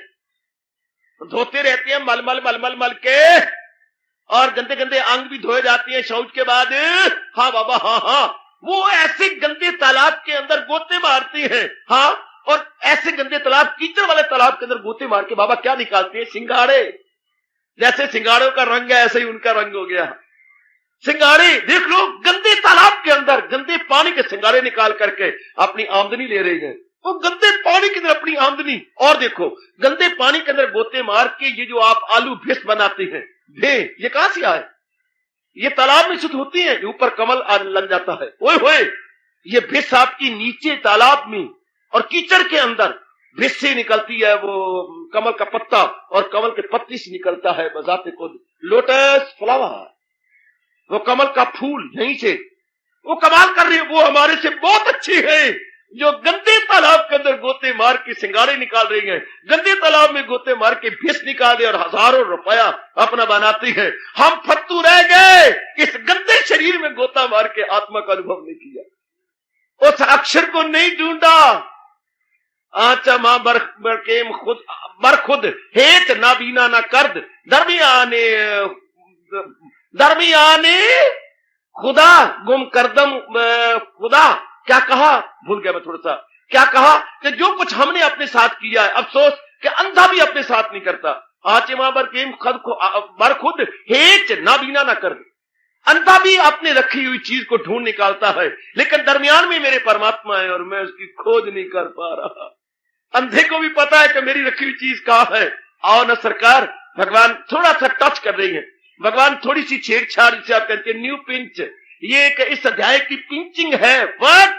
धोते रहते हैं मल मल मल मल मल के, और गंदे गंदे अंग भी धोए जाते हैं शौच के बाद। हाँ बाबा, हाँ वो ऐसे गंदे तालाब के अंदर गोते मारती हैं। हाँ, और ऐसे गंदे तालाब, कीचड़ वाले तालाब के अंदर गोते मार के बाबा क्या निकालते हैं, सिंगाड़े। जैसे सिंगाड़ों का रंग है ऐसे ही उनका रंग हो गया। सिंगाड़े देख लो, गंदे तालाब के अंदर गंदे पानी के सिंगाड़े निकाल करके अपनी आमदनी ले रहे हैं। वो गंदे पानी के अंदर अपनी आमदनी। और देखो, गंदे पानी के अंदर गोते मार के ये जो आप आलू भिस बनाते हैं, ये कहां से आए? ये तालाब में शुद्ध होती है, ऊपर कमल लग जाता है। ओए होए, ये भिस आपकी नीचे तालाब में और कीचड़ के अंदर भिस से निकलती है, वो कमल का पत्ता, और कमल के पत्ती से निकलता है बजाते को लोटस फ्लावर, वो कमल का फूल। यहीं से वो कमाल कर रही है। वो हमारे से बहुत अच्छी है जो गंदे तालाब के अंदर गोते मार के सिंगाड़े निकाल रही है, गंदे तालाब में गोते मार के भिस निकाल दे और हजारों रुपया अपना बनाती है। हम फत्तू रह गए, इस गंदे शरीर में गोता मार के आत्मा का अनुभव नहीं किया, उस अक्षर को नहीं ढूंढा। आचा मां बरकेम खुद बरखुद हेत ना बीना ना कर्द दरमियाने खुदा गुम करदम खुदा। क्या कहा, भूल गया मैं थोड़ा सा। क्या कहा कि जो कुछ हमने अपने साथ किया है, अफसोस कि अंधा भी अपने साथ नहीं करता। आचे मां बरकेम खुद को बरखुद हेच ना बीना ना कर्द, अंधा भी अपने रखी हुई चीज को ढूंढ निकालता है, लेकिन दरमियान में मेरे परमात्मा है और मैं उसकी खोज नहीं कर पा रहा। अंधे को भी पता है कि मेरी रखी हुई चीज कहां है। आओ ना सरकार, भगवान थोड़ा सा टच कर रही है, भगवान थोड़ी सी छेड़छाड़, जिसे आप कहते हैं न्यू पिंच। ये एक इस अध्याय की पिंचिंग है, बट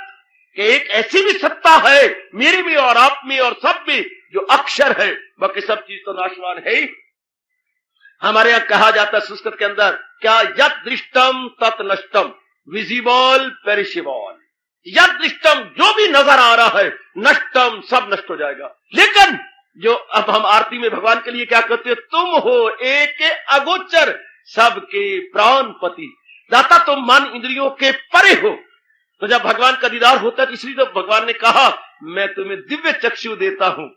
कि एक ऐसी भी सत्ता है मेरे में और आप में और सब में जो अक्षर है, बाकी सब चीज तो नाशवान है ही। हमारे यहां कहा जाता है संस्कृत के अंदर, क्या यत् दृष्टम तत् नष्टम, विजिबल पेरिशेबल। यत् दृष्टम, जो भी नजर आ रहा है, नष्टम, सब नष्ट हो जाएगा। लेकिन जो अब हम आरती में भगवान के लिए क्या कहते हैं, तुम हो एक अगोचर सबके प्राणपति, दाता तुम मन इंद्रियों के परे हो। तो जब भगवान का दीदार होता है, इसलिए तो भगवान ने कहा मैं तुम्हें दिव्य चक्षु देता हूं,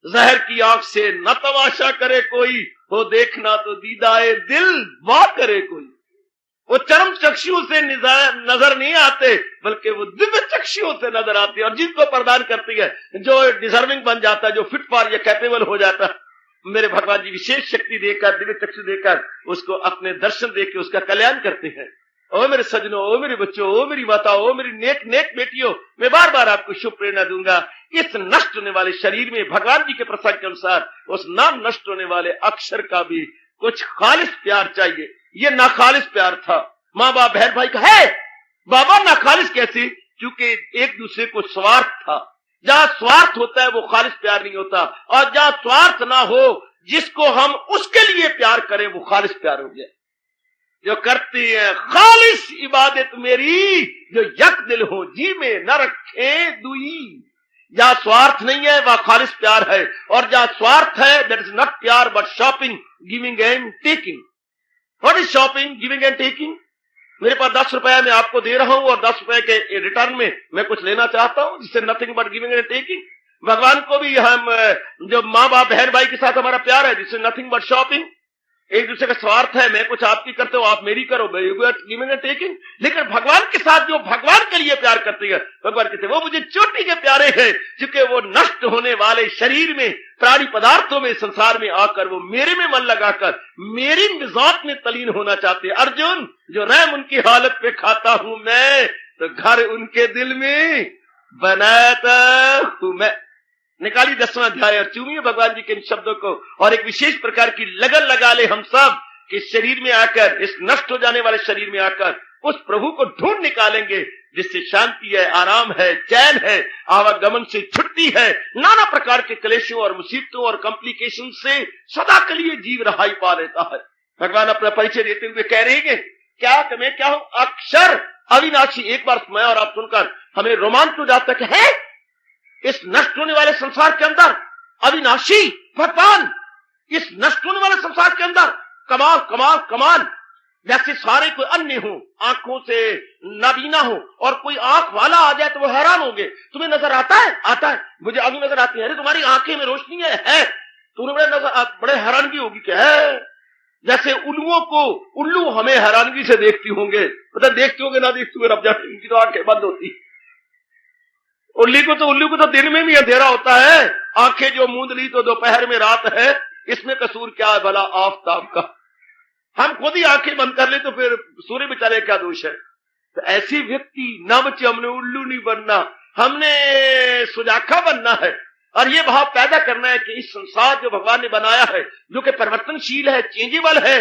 जहर की आंख से न तमाशा करे कोई, हो देखना तो दीदाए दिल वाह करे कोई। वो चरम चक्षुओं से नजर नहीं आते, बल्कि वो दिव्य चक्षुओं से नजर आते हैं, और जिनको प्रदान करती है, जो डिजर्विंग बन जाता है, जो फिट फॉर या कैपेबल हो जाता है, मेरे भगवान जी विशेष शक्ति देकर, दिव्य चक्षु देकर उसको अपने दर्शन देकर उसका कल्याण करते हैं। ओ मेरे सजनों, ओ मेरे बच्चों, ओ मेरी माताओं, ओ मेरी नेक नेक बेटियों, मैं बार बार आपको शुभ प्रेरणा दूंगा। इस नष्ट होने वाले शरीर में भगवान जी के प्रसंग के अनुसार उस ना नष्ट होने वाले अक्षर का भी कुछ खालिस प्यार चाहिए। ये नाखालिस प्यार था, माँ बाप बहन भाई का है। बाबा नाखालिस कैसे? क्योंकि एक दूसरे को स्वार्थ था। जहां स्वार्थ होता है वो खालिस प्यार नहीं होता, और जहां स्वार्थ ना हो, जिसको हम उसके लिए प्यार करें, वो खालिस प्यार हो गया। जो करती है खालिस इबादत मेरी, जो यक दिल हो जी में न रखे दुई। जहां स्वार्थ नहीं है वह खालिस प्यार है, और जहां स्वार्थ है दैट इज नॉट प्यार but shopping, giving and taking. What is shopping, giving and taking? मेरे पास 10 रुपया मैं आपको दे रहा हूं और 10 रुपए के रिटर्न में मैं कुछ लेना चाहता हूं, जिससे nothing but giving and taking. भगवान को भी हम जो माँ बाप बहन भाई के साथ हमारा प्यार है, जिससे नथिंग बट शॉपिंग। एक दूसरे का स्वार्थ है, मैं कुछ आपकी करते हो, आप मेरी करो, गिविंग एंड टेकिंग। लेकिन भगवान के साथ जो भगवान के लिए प्यार करती है, भगवान कहते हैं वो मुझे चोटी के प्यारे हैं, क्योंकि वो नष्ट होने वाले शरीर में, प्राणी पदार्थों में, संसार में आकर वो मेरे में मन लगाकर मेरी मिजाज में तलीन होना चाहते हैं। अर्जुन, जो रहम उनकी हालत पे खाता हूं मैं, तो घर उनके दिल में बनाता हूं मैं। निकाली 10वां अध्याय और चूमिए भगवान जी के इन शब्दों को, और एक विशेष प्रकार की लगन लगा ले हम सब कि शरीर में आकर, इस नष्ट हो जाने वाले शरीर में आकर उस प्रभु को ढूंढ निकालेंगे, जिससे शांति है, आराम है, चैन है, आवागमन से छुट्टी है, नाना प्रकार के क्लेशों और मुसीबतों और कॉम्प्लिकेशन से सदा के लिए जीव रहाई पा लेता है। भगवान अपना परिचय देते हुए कह रहे हैं, क्या मैं क्या हूं? अक्षर अविनाशी। एक बार मैं और आप सुनकर हमें रोमांच हो जाता है कि है इस नष्ट होने वाले संसार के अंदर अविनाशी भगवान, इस नष्ट होने वाले संसार के अंदर कमाल कमाल कमाल। जैसे सारे कोई अन्य हो, आंखों से नाबीना हो, और कोई आंख वाला आ जाए तो वो हैरान होंगे। तुम्हें नजर आता है? आता है। मुझे आंखें नजर आती है। अरे तुम्हारी आंखें में रोशनी है। तुम्हें बड़े हैरानगी होगी कि है। जैसे उल्लुओं को, उल्लू हमें हैरानगी से देखती होंगे, मतलब देखते होंगे ना देखते हुए, रब जाते उनकी तो आंखें बंद होती। उल्लू को तो दिन में भी अंधेरा होता है। आंखें जो मूंद ली तो दोपहर में रात है, इसमें कसूर क्या है भला आफ्ताब का? हम खुद ही आंखें बंद कर ले तो फिर सूर्य बेचारे क्या दोष है। तो ऐसी व्यक्ति ना बच्चे, हमने उल्लू नहीं बनना, हमने सुजाखा बनना है और ये भाव पैदा करना है कि इस संसार जो भगवान ने बनाया है, जो कि परिवर्तनशील है, चेंजेबल है,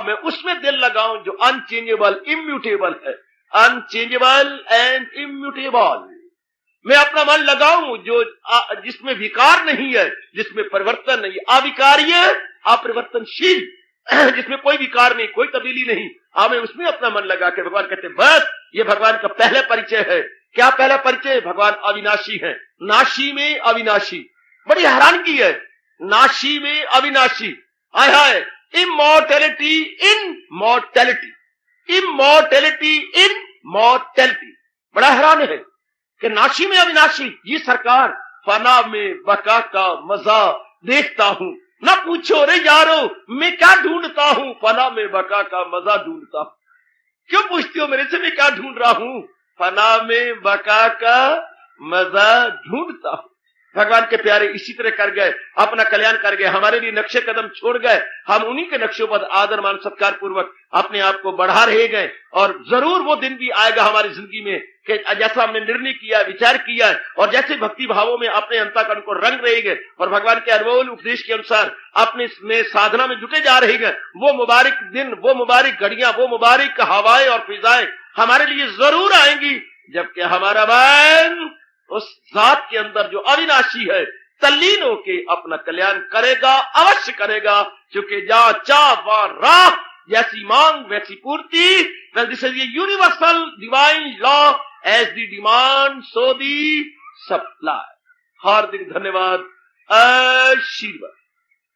मैं उसमें दिल लगाऊं जो अनचेंजेबल, इम्यूटेबल है। अनचेंजेबल एंड इम्यूटेबल मैं अपना मन लगाऊं जो जिसमें विकार नहीं है, जिसमें परिवर्तन नहीं, अविकार्य, अपरिवर्तनशील, जिसमें कोई विकार नहीं, कोई तब्दीली नहीं, हमें उसमें अपना मन लगा के भगवान कहते बस ये भगवान का पहला परिचय है। क्या पहला परिचय? भगवान अविनाशी है, नाशी में अविनाशी। बड़ी हैरानगी है, नाशी में अविनाशी। हाय हाय, इमॉर्टैलिटी इन मॉर्टैलिटी, इमॉर्टैलिटी इन मॉर्टैलिटी। बड़ा हैरान है कि नाशी में अविनाशी। ये सरकार फना में बका का मजा देखता हूं, ना पूछो रे यारो मैं क्या ढूंढता हूं, फना में बका का मजा ढूंढता हूं। क्यों पूछती हो मेरे से, मैं क्या ढूंढ रहा हूं? फना में बका का मजा ढूंढता हूं। भगवान के प्यारे इसी तरह कर गए, अपना कल्याण कर गए, हमारे लिए नक्शे कदम छोड़ गए। हम उन्हीं के नक्शों पर आदर मान सत्कार पूर्वक अपने आप को बढ़ा रहे गए। और जरूर वो दिन भी आएगा हमारी जिंदगी में कि जैसा हमने निर्णय किया, विचार किया और जैसे भक्ति भावों में अपने अंतःकरण को रंग रहे गए और भगवान के अनमोल उपदेश के अनुसार अपने में साधना में जुटे जा रहे गए, वो मुबारक दिन, वो मुबारक घड़ियां, वो मुबारक हवाएं और फिजाएं हमारे लिए जरूर आएंगी, जबकि हमारा मन उस जात के अंदर जो अविनाशी है तल्लीन होके अपना कल्याण करेगा, अवश्य करेगा। क्योंकि जा चाह वहां राह, जैसी मांग वैसी पूर्ति। This is a universal divine law, as the demand so the supply. हार्दिक धन्यवाद, आशीर्वाद।